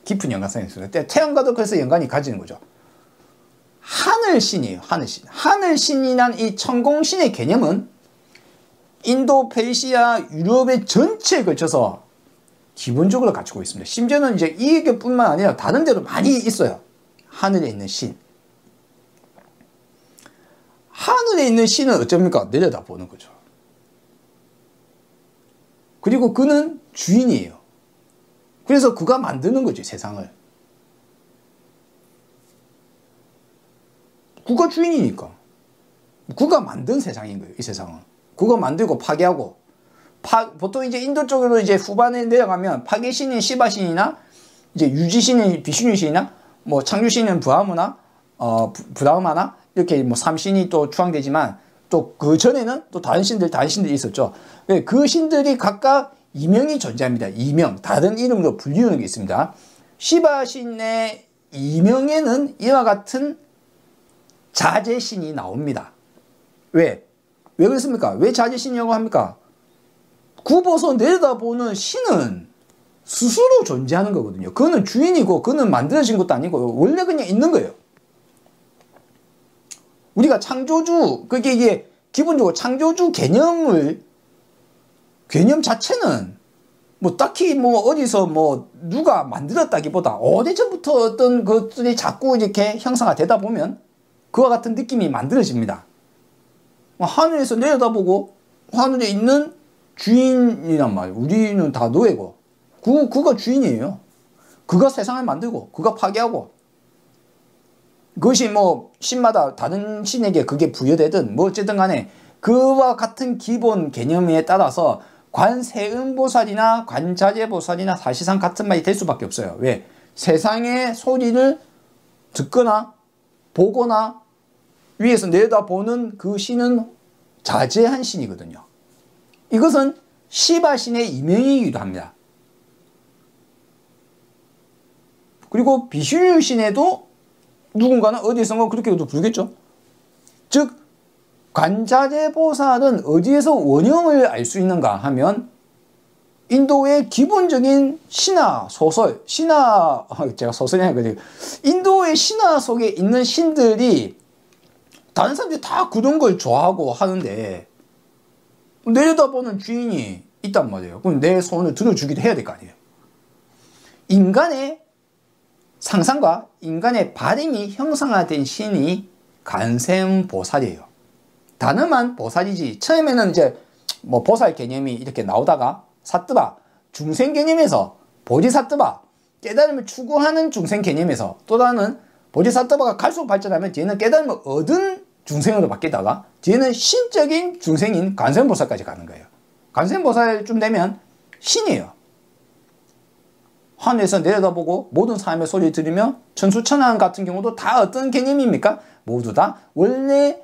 깊은 연관성이 있어요. 태양과도 그래서 연관이 가지는 거죠. 하늘신이에요. 하늘신이란 이 천공신의 개념은 인도, 페르시아, 유럽의 전체에 걸쳐서 기본적으로 갖추고 있습니다. 심지어는 이제 이 개뿐만 아니라 다른 데도 많이 있어요. 하늘에 있는 신. 하늘에 있는 신은 어쩝니까? 내려다보는 거죠. 그리고 그는 주인이에요. 그래서 그가 만드는 거죠, 세상을. 그가 주인이니까. 그가 만든 세상인 거예요, 이 세상은. 그가 만들고 파괴하고. 보통 이제 인도 쪽으로 이제 후반에 내려가면 파괴신인 시바신이나 이제 유지신인 비슈뉴신이나 뭐 창조신인 브라흐마나 브라흐마나 이렇게 뭐 삼신이 또 추앙되지만 또 그 전에는 또 다른 신들이 있었죠. 그 신들이 각각 이명이 존재합니다. 이명, 다른 이름으로 불리우는 게 있습니다. 시바신의 이명에는 이와 같은 자재신이 나옵니다. 왜? 왜 그렇습니까? 왜 자재신이라고 합니까? 굽어서 내려다보는 신은 스스로 존재하는 거거든요. 그거는 주인이고 그거는 만들어진 것도 아니고 원래 그냥 있는 거예요. 우리가 창조주, 그게 이게 기본적으로 창조주 개념 자체는 뭐 딱히 뭐 어디서 뭐 누가 만들었다기보다 오래전부터 어떤 것들이 자꾸 이렇게 형상화 되다 보면 그와 같은 느낌이 만들어집니다. 하늘에서 내려다보고 하늘에 있는 주인이란 말이에요. 우리는 다 노예고 그가 주인이에요. 그가 세상을 만들고 그가 파괴하고 그것이 뭐 신마다 다른 신에게 그게 부여되든 뭐 어쨌든 간에 그와 같은 기본 개념에 따라서 관세음보살이나 관자재보살이나 사실상 같은 말이 될 수밖에 없어요. 왜? 세상의 소리를 듣거나 보거나 위에서 내려다보는 그 신은 자재한 신이거든요. 이것은 시바신의 이명이기도 합니다. 그리고 비슈류신에도 누군가는 어디선가 그렇게도 부르겠죠. 즉 관자재보살은 어디에서 원형을 알 수 있는가 하면 인도의 기본적인 신화 소설, 제가 소설이 아니고 인도의 신화 속에 있는 신들이 다른 사람들이 다 그런 걸 좋아하고 하는데 내려다보는 주인이 있단 말이에요. 그럼 내 손을 들어주기도 해야 될 거 아니에요. 인간의 상상과 인간의 바람이 형상화된 신이 관세음보살이에요. 단음한 보살이지 처음에는 이제 뭐 보살 개념이 이렇게 나오다가 사뜨바 중생 개념에서 보디사뜨바 깨달음을 추구하는 중생 개념에서 또 다른 보디사뜨바가 갈수록 발전하면 뒤에는 깨달음을 얻은 중생으로 바뀌다가 뒤에는 신적인 중생인 관세음보살까지 가는 거예요. 관세음보살쯤 되면 신이에요. 하늘에서 내려다보고 모든 사람의 소리를 들으며 천수천왕 같은 경우도 다 어떤 개념입니까? 모두 다 원래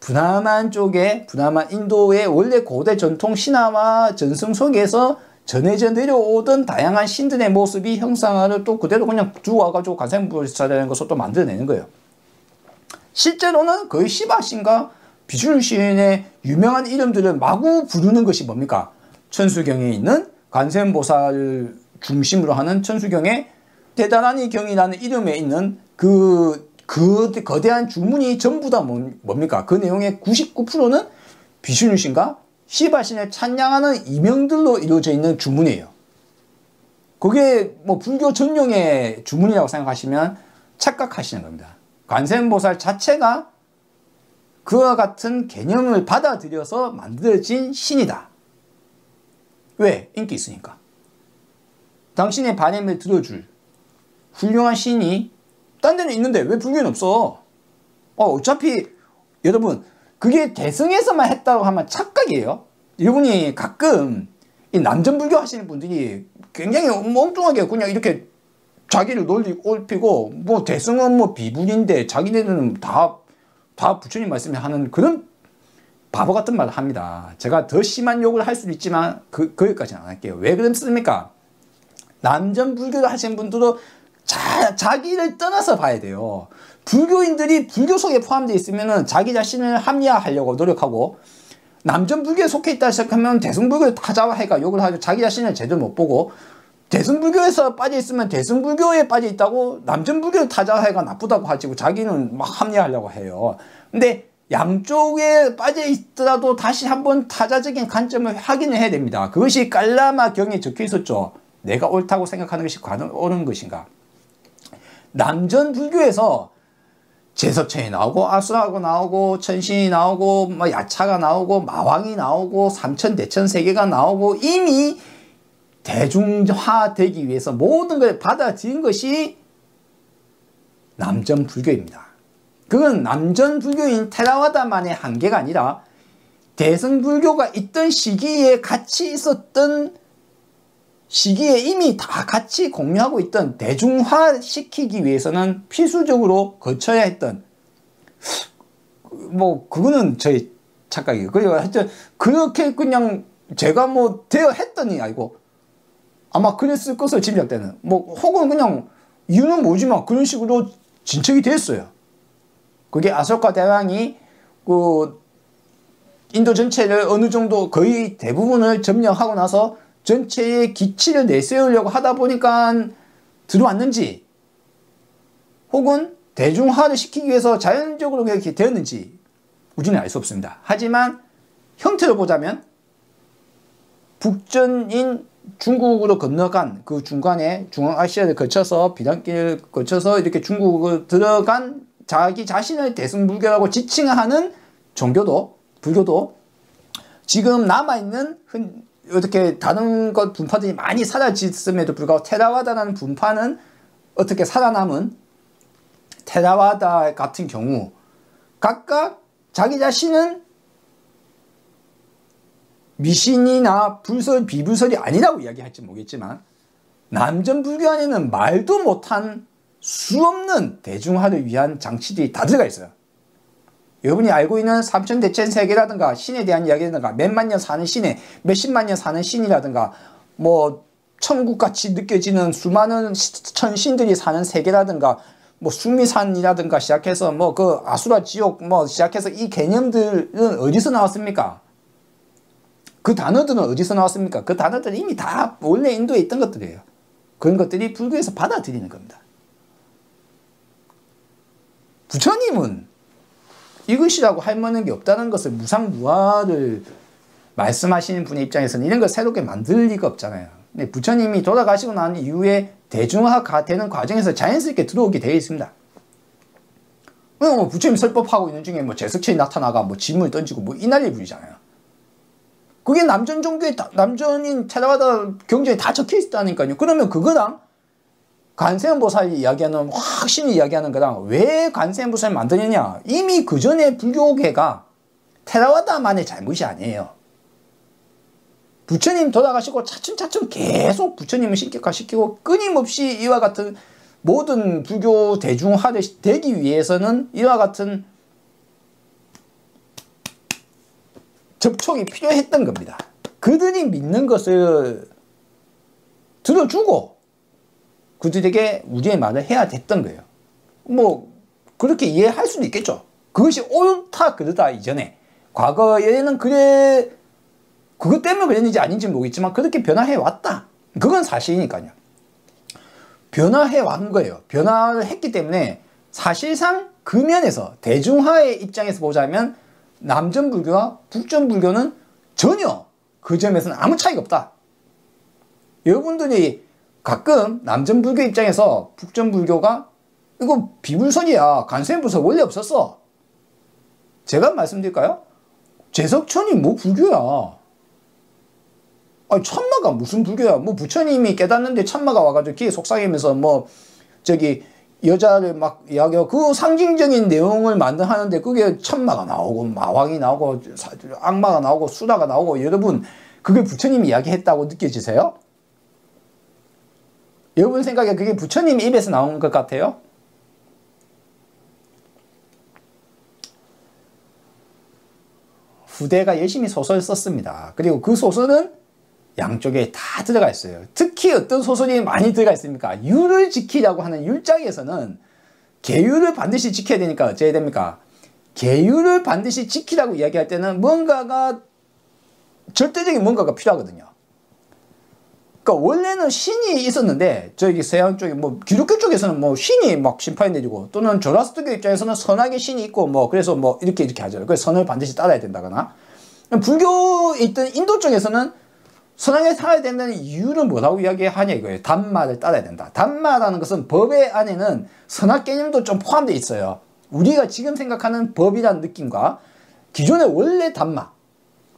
브라만 쪽에 브라만 인도의 원래 고대 전통 신화와 전승 속에서 전해져 내려오던 다양한 신들의 모습이 형상화를 또 그대로 그냥 두고 와가지고 관세음보살이라는 것을 또 만들어내는 거예요. 실제로는 거의 시바신과 비슈류신의 유명한 이름들을 마구 부르는 것이 뭡니까? 천수경에 있는 관세음보살 중심으로 하는 천수경의 대단하니 경이라는 이름에 있는 그 거대한 주문이 전부 다 뭡니까? 그 내용의 99%는 비슈류신과 시바신을 찬양하는 이명들로 이루어져 있는 주문이에요. 그게 뭐 불교 전용의 주문이라고 생각하시면 착각하시는 겁니다. 관세음보살 자체가 그와 같은 개념을 받아들여서 만들어진 신이다. 왜? 인기 있으니까. 당신의 바람을 들어줄 훌륭한 신이 딴 데는 있는데 왜 불교는 없어? 어차피 여러분 그게 대승에서만 했다고 하면 착각이에요. 여러분이 가끔 이 남전불교 하시는 분들이 굉장히 엉뚱하게 그냥 이렇게 자기를 올피고 뭐 대승은 뭐 비불인데 자기네들은 다 부처님 말씀에 하는 그런 바보 같은 말을 합니다. 제가 더 심한 욕을 할 수도 있지만 거기까지는 안 할게요. 왜 그렇습니까? 남전불교를 하시는 분들도 자기를 떠나서 봐야 돼요. 불교인들이 불교 속에 포함되어 있으면 자기 자신을 합리화하려고 노력하고 남전불교에 속해 있다 시작하면 대승불교에 타자와 해가 욕을 하고 자기 자신을 제대로 못 보고 대승불교에서 빠져 있으면 대승불교에 빠져 있다고 남전불교에 타자와 해가 나쁘다고 하지고 자기는 막 합리화하려고 해요. 근데 양쪽에 빠져 있더라도 다시 한번 타자적인 관점을 확인을 해야 됩니다. 그것이 깔라마 경에 적혀 있었죠. 내가 옳다고 생각하는 것이 옳은 것인가? 남전 불교에서 제섭천이 나오고 아수라가 나오고 천신이 나오고 뭐 야차가 나오고 마왕이 나오고 삼천 대천 세계가 나오고 이미 대중화되기 위해서 모든 걸 받아들인 것이 남전 불교입니다. 그건 남전 불교인 테라와다만의 한계가 아니라 대승 불교가 있던 시기에 같이 있었던 시기에 이미 다 같이 공유하고 있던 대중화시키기 위해서는 필수적으로 거쳐야 했던 뭐 그거는 저희 착각이에요. 그리고 하여튼 그렇게 그냥 제가 뭐 되어 했더니 아니고 아마 그랬을 것으로 짐작되는, 뭐 혹은 그냥 이유는 모르지만 그런 식으로 진척이 됐어요. 그게 아소카 대왕이 그 인도 전체를 어느 정도 거의 대부분을 점령하고 나서 전체의 기치를 내세우려고 하다 보니까 들어왔는지, 혹은 대중화를 시키기 위해서 자연적으로 그렇게 되었는지 우리는 알 수 없습니다. 하지만 형태로 보자면 북전인 중국으로 건너간 그 중간에 중앙아시아를 거쳐서 비단길을 거쳐서 이렇게 중국으로 들어간 자기 자신을 대승불교라고 지칭하는 종교도, 불교도 지금 남아있는 이렇게 다른 것 분파들이 많이 사라졌음에도 불구하고 테라와다라는 분파는 어떻게 살아남은, 테라와다 같은 경우 각각 자기 자신은 미신이나 불설, 비불설이 아니라고 이야기할지 모르겠지만 남전불교 안에는 말도 못한 수없는 대중화를 위한 장치들이 다 들어가 있어요. 여러분이 알고 있는 삼천대천세계라든가 신에 대한 이야기라든가 몇만 년 사는 신에 몇십만 년 사는 신이라든가 뭐 천국같이 느껴지는 수많은 천신들이 사는 세계라든가 뭐 수미산이라든가 시작해서 뭐 그 아수라 지옥 뭐 시작해서 이 개념들은 어디서 나왔습니까? 그 단어들은 어디서 나왔습니까? 그 단어들은 이미 다 원래 인도에 있던 것들이에요. 그런 것들이 불교에서 받아들이는 겁니다. 부처님은 이것이라고 할 만한 게 없다는 것을 무상무화를 말씀하시는 분의 입장에서는 이런 걸 새롭게 만들 리가 없잖아요. 근데 부처님이 돌아가시고 난 이후에 대중화가 되는 과정에서 자연스럽게 들어오게 되어 있습니다. 뭐 부처님 설법하고 있는 중에 뭐 제석천이 나타나가 뭐 짐을 던지고 뭐 이 난리 부리잖아요. 그게 남전 종교에, 남전인 테라와다 경전에 다 적혀 있다니까요. 그러면 그거랑 관세음보살이 이야기하는, 확신이 이야기하는 거랑 왜 관세음보살을 만드느냐? 이미 그 전에 불교계가 테라와다만의 잘못이 아니에요. 부처님 돌아가시고 차츰차츰 계속 부처님을 신격화시키고 끊임없이 이와 같은 모든 불교 대중화를 되기 위해서는 이와 같은 접촉이 필요했던 겁니다. 그들이 믿는 것을 들어주고 그들에게 우리의 말을 해야 됐던 거예요. 뭐 그렇게 이해할 수도 있겠죠. 그것이 옳다 그르다 이전에, 과거에는 그래 그것 때문에 그랬는지 아닌지 모르겠지만 그렇게 변화해 왔다. 그건 사실이니까요. 변화해 왔는 거예요. 변화를 했기 때문에 사실상 그 면에서 대중화의 입장에서 보자면 남전불교와 북전불교는 전혀 그 점에서는 아무 차이가 없다. 여러분들이 가끔 남전불교 입장에서 북전불교가 이거 비불설이야, 관세음보살 원래 없었어, 제가 말씀드릴까요? 제석천이 뭐 불교야. 아니 참마가 무슨 불교야. 뭐 부처님이 깨닫는데 참마가 와가지고 귀에 속삭이면서 뭐 저기 여자를 막 이야기하고 그 상징적인 내용을 하는데 그게 참마가 나오고 마왕이 나오고 악마가 나오고 수다가 나오고, 여러분 그게 부처님이 이야기했다고 느껴지세요? 여러분 생각에 그게 부처님 입에서 나온 것 같아요? 후대가 열심히 소설을 썼습니다. 그리고 그 소설은 양쪽에 다 들어가 있어요. 특히 어떤 소설이 많이 들어가 있습니까? 율을 지키라고 하는 율장에서는 계율을 반드시 지켜야 되니까 어째야 됩니까? 계율을 반드시 지키라고 이야기할 때는 뭔가가, 절대적인 뭔가가 필요하거든요. 그러니까 원래는 신이 있었는데 저기 서양 쪽에 뭐 기독교 쪽에서는 뭐 신이 막 심판이 내리고, 또는 조라스트교 입장에서는 선악의 신이 있고 뭐 그래서 뭐 이렇게 하죠. 그래서 선을 반드시 따라야 된다거나, 불교에 있던 인도 쪽에서는 선하게 살아야 된다는 이유는 뭐라고 이야기하냐 이거예요. 담마를 따라야 된다. 담마라는 것은 법의 안에는 선악 개념도 좀 포함되어 있어요. 우리가 지금 생각하는 법이라는 느낌과 기존의 원래 담마,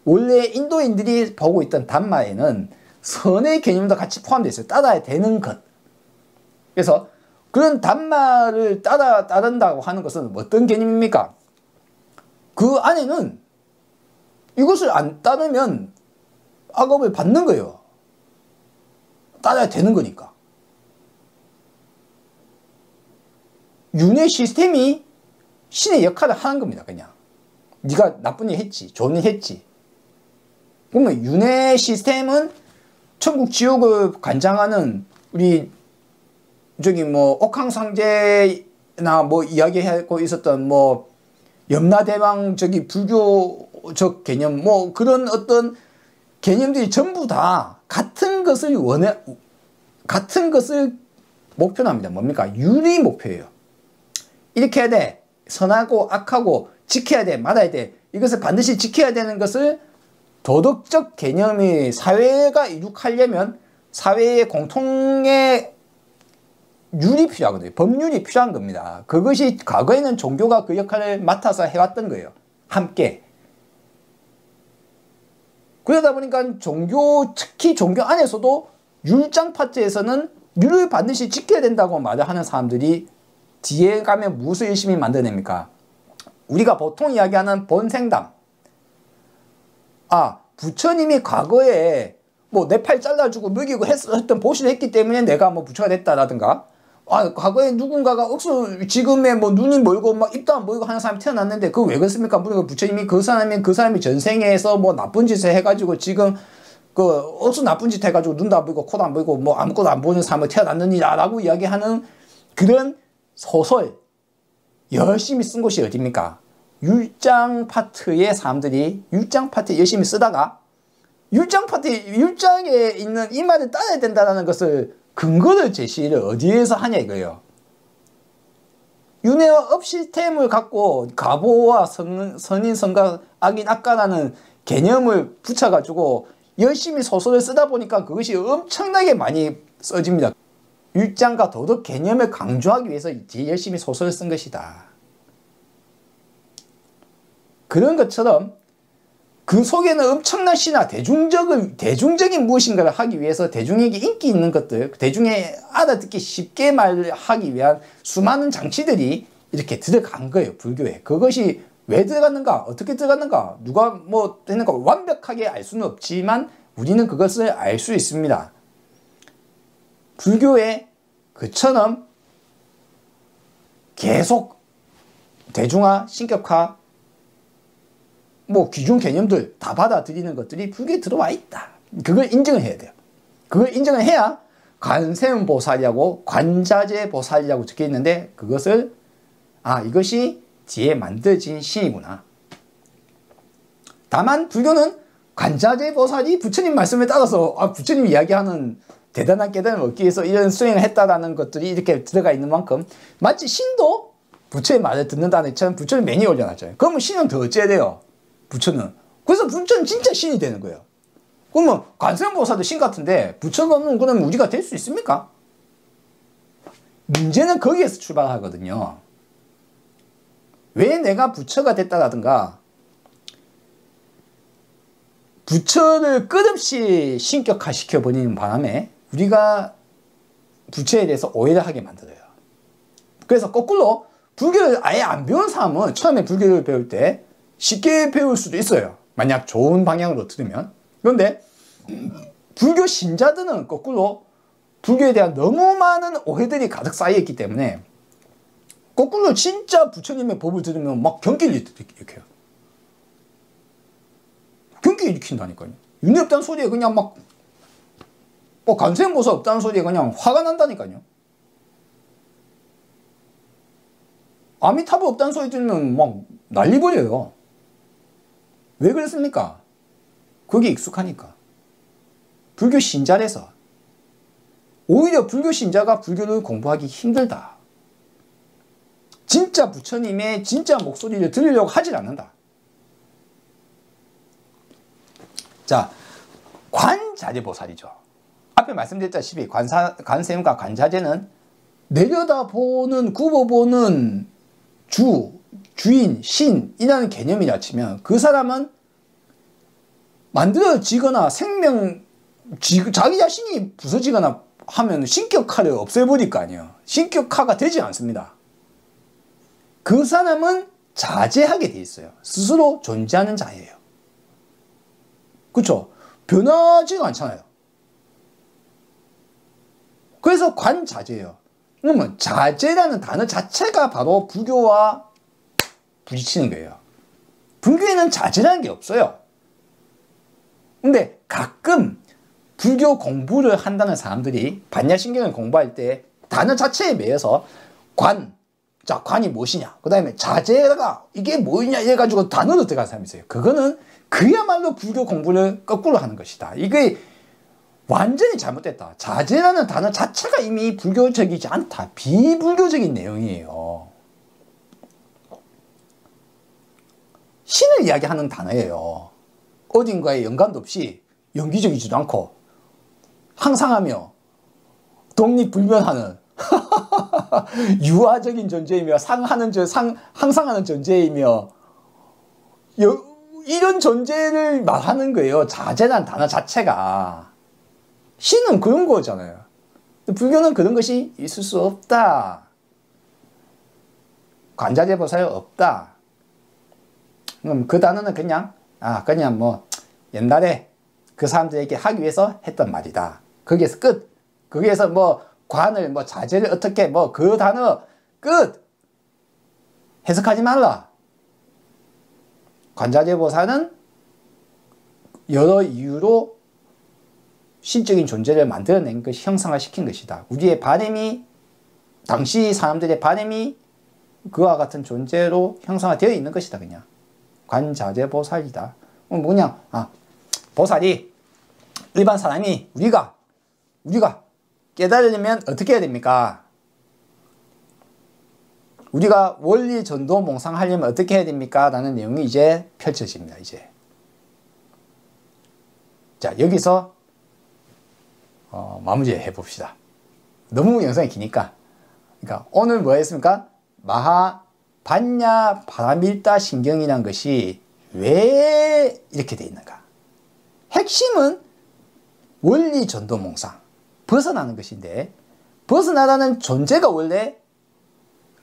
원래 인도인들이 보고 있던 담마에는 선의 개념도 같이 포함되어 있어요. 따라야 되는 것. 그래서 그런 담마를 따른다고 하는 것은 어떤 개념입니까? 그 안에는 이것을 안 따르면 악업을 받는 거예요. 따라야 되는 거니까. 윤회 시스템이 신의 역할을 하는 겁니다. 그냥 네가 나쁜 일 했지, 좋은 일 했지, 그러면 윤회 시스템은 천국 지옥을 관장하는 우리 저기 뭐 옥황상제나 뭐 이야기하고 있었던 뭐 염라대왕 저기 불교적 개념 뭐 그런 어떤 개념들이 전부 다 같은 것을 같은 것을 목표로 합니다. 뭡니까? 윤리 목표예요. 이렇게 해야 돼. 선하고 악하고 지켜야 돼. 말아야 돼. 이것을 반드시 지켜야 되는 것을 도덕적 개념이 사회가 이룩하려면 사회의 공통의 율이 필요하거든요. 법률이 필요한 겁니다. 그것이 과거에는 종교가 그 역할을 맡아서 해왔던 거예요. 함께. 그러다 보니까 종교, 특히 종교 안에서도 율장 파트에서는 율을 반드시 지켜야 된다고 말을 하는 사람들이 뒤에 가면 무엇을 열심히 만들어냅니까? 우리가 보통 이야기하는 본생담. 아, 부처님이 과거에 뭐 내 팔 잘라주고 먹이고 했던 보시를 했기 때문에 내가 뭐 부처가 됐다라든가, 아, 과거에 누군가가 억수 지금의 뭐 눈이 멀고 막 입도 안 보이고 하는 사람이 태어났는데 그거 왜 그렇습니까? 부처님이 그 사람이 전생에서 뭐 나쁜 짓을 해가지고 지금 그 억수 나쁜 짓 해가지고 눈도 안 보이고 코도 안 보이고 뭐 아무것도 안 보이는 사람을 태어났느니라고 이야기하는 그런 소설 열심히 쓴 곳이 어디입니까? 율장 파트의 사람들이 율장 파트 열심히 쓰다가 율장에 있는 이 말을 따라야 된다는 것을 근거를 제시를 어디에서 하냐 이거예요. 윤회와 업 시스템을 갖고 가보와 선인, 선가, 악인, 악가라는 개념을 붙여가지고 열심히 소설을 쓰다 보니까 그것이 엄청나게 많이 써집니다. 율장과 도덕 개념을 강조하기 위해서 열심히 소설을 쓴 것이다. 그런 것처럼 그 속에는 엄청난 신화, 대중적인 무엇인가를 하기 위해서 대중에게 인기 있는 것들, 대중에 알아듣기 쉽게 말하기 위한 수많은 장치들이 이렇게 들어간 거예요, 불교에. 그것이 왜 들어갔는가, 어떻게 들어갔는가, 누가 뭐 했는가 완벽하게 알 수는 없지만 우리는 그것을 알 수 있습니다. 불교에 그처럼 계속 대중화, 신격화, 뭐 귀중 개념들 다 받아들이는 것들이 불교에 들어와 있다. 그걸 인정을 해야 돼요. 그걸 인정을 해야 관세음보살이라고 관자재보살이라고 적혀 있는데 그것을 이것이 뒤에 만들어진 신이구나. 다만 불교는 관자재보살이 부처님 말씀에 따라서 부처님 이야기하는 대단한 깨달음을 얻기 위해서 이런 수행을 했다라는 것들이 이렇게 들어가 있는 만큼 마치 신도 부처의 말을 듣는다는 것처럼 부처를 매니 올려놨잖아요. 그러면 신은 더 어째야 돼요? 부처는. 그래서 부처는 진짜 신이 되는 거예요. 그러면 관세음보살도 신 같은데 부처가 없는 그러면 우리가 될 수 있습니까? 문제는 거기에서 출발하거든요. 왜 내가 부처가 됐다라든가 부처를 끝없이 신격화시켜 버리는 바람에 우리가 부처에 대해서 오해를 하게 만들어요. 그래서 거꾸로 불교를 아예 안 배운 사람은 처음에 불교를 배울 때 쉽게 배울 수도 있어요. 만약 좋은 방향으로 들으면. 그런데 불교 신자들은 거꾸로 불교에 대한 너무 많은 오해들이 가득 쌓여있기 때문에 거꾸로 진짜 부처님의 법을 들으면 막 경기를 일으켜요. 경기 일으킨다니까요. 윤회 없다는 소리에 그냥 막 관세음보살 없다는 소리에 그냥 화가 난다니까요. 아미타불 없다는 소리 들으면 막 난리 버려요. 왜 그랬습니까? 그게 익숙하니까. 불교 신자라서. 오히려 불교 신자가 불교를 공부하기 힘들다. 진짜 부처님의 진짜 목소리를 들으려고 하질 않는다. 자, 관자재보살이죠. 앞에 말씀드렸다시피 관세음과 관자재는 내려다보는, 굽어보는 주인, 신이라는 개념이라 치면 그 사람은 만들어지거나 자기 자신이 부서지거나 하면 신격화를 없애버릴 거 아니에요. 신격화가 되지 않습니다. 그 사람은 자재하게 돼 있어요. 스스로 존재하는 자예요. 그렇죠? 변하지가 않잖아요. 그래서 관자재예요. 그러면 자재라는 단어 자체가 바로 불교와 부딪히는 거예요. 불교에는 자재라는 게 없어요. 근데 가끔 불교 공부를 한다는 사람들이 반야신경을 공부할 때 단어 자체에 매여서 자, 관이 무엇이냐, 그 다음에 자제가 이게 뭐냐 이래가지고 단어로 들어간 사람이 있어요. 그거는 그야말로 불교 공부를 거꾸로 하는 것이다. 이게 완전히 잘못됐다. 자제라는 단어 자체가 이미 불교적이지 않다. 비불교적인 내용이에요. 신을 이야기하는 단어예요. 어딘가에 연관도 없이 연기적이지도 않고 항상하며 독립불변하는 유아적인 존재이며 항상하는 존재이며 이런 존재를 말하는 거예요. 자제란 단어 자체가. 신은 그런 거잖아요. 불교는 그런 것이 있을 수 없다. 관자재보살 없다. 그럼 그 단어는 그냥 뭐 옛날에 그 사람들에게 하기 위해서 했던 말이다. 거기에서 끝. 거기에서 뭐 관을 뭐 자제를 어떻게 뭐 그 단어 끝. 해석하지 말라. 관자재보살은 여러 이유로 신적인 존재를 만들어낸 것이 형상화시킨 것이다. 우리의 바람이 당시 사람들의 바람이 그와 같은 존재로 형상화되어 있는 것이다. 그냥 관자재보살이다. 뭐냐? 보살이 일반 사람이 우리가 깨달으려면 어떻게 해야 됩니까? 우리가 원리 전도 몽상하려면 어떻게 해야 됩니까? 라는 내용이 이제 펼쳐집니다. 이제 자, 여기서 마무리해 봅시다. 너무 영상이 기니까. 그러니까 오늘 뭐 했습니까? 마하반야 파라밀타 신경이란 것이 왜 이렇게 돼 있는가? 핵심은 원리 전도 몽상, 벗어나는 것인데, 벗어나라는 존재가 원래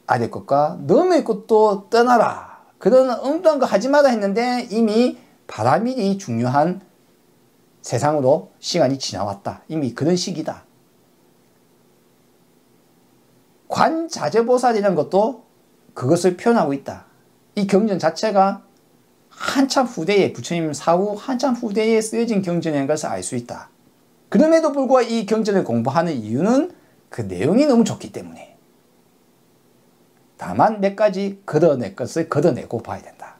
아래 것과 너의 것도 떠나라, 그런 엉뚱한 거 하지 마라 했는데 이미 파라밀이 중요한 세상으로 시간이 지나왔다. 이미 그런 시기다. 관자재보살이라는 것도 그것을 표현하고 있다. 이 경전 자체가 한참 후대에, 부처님 사후 한참 후대에 쓰여진 경전이라는 것을 알 수 있다. 그럼에도 불구하고 이 경전을 공부하는 이유는 그 내용이 너무 좋기 때문에. 다만 몇 가지 걷어낼 것을 걷어내고 봐야 된다.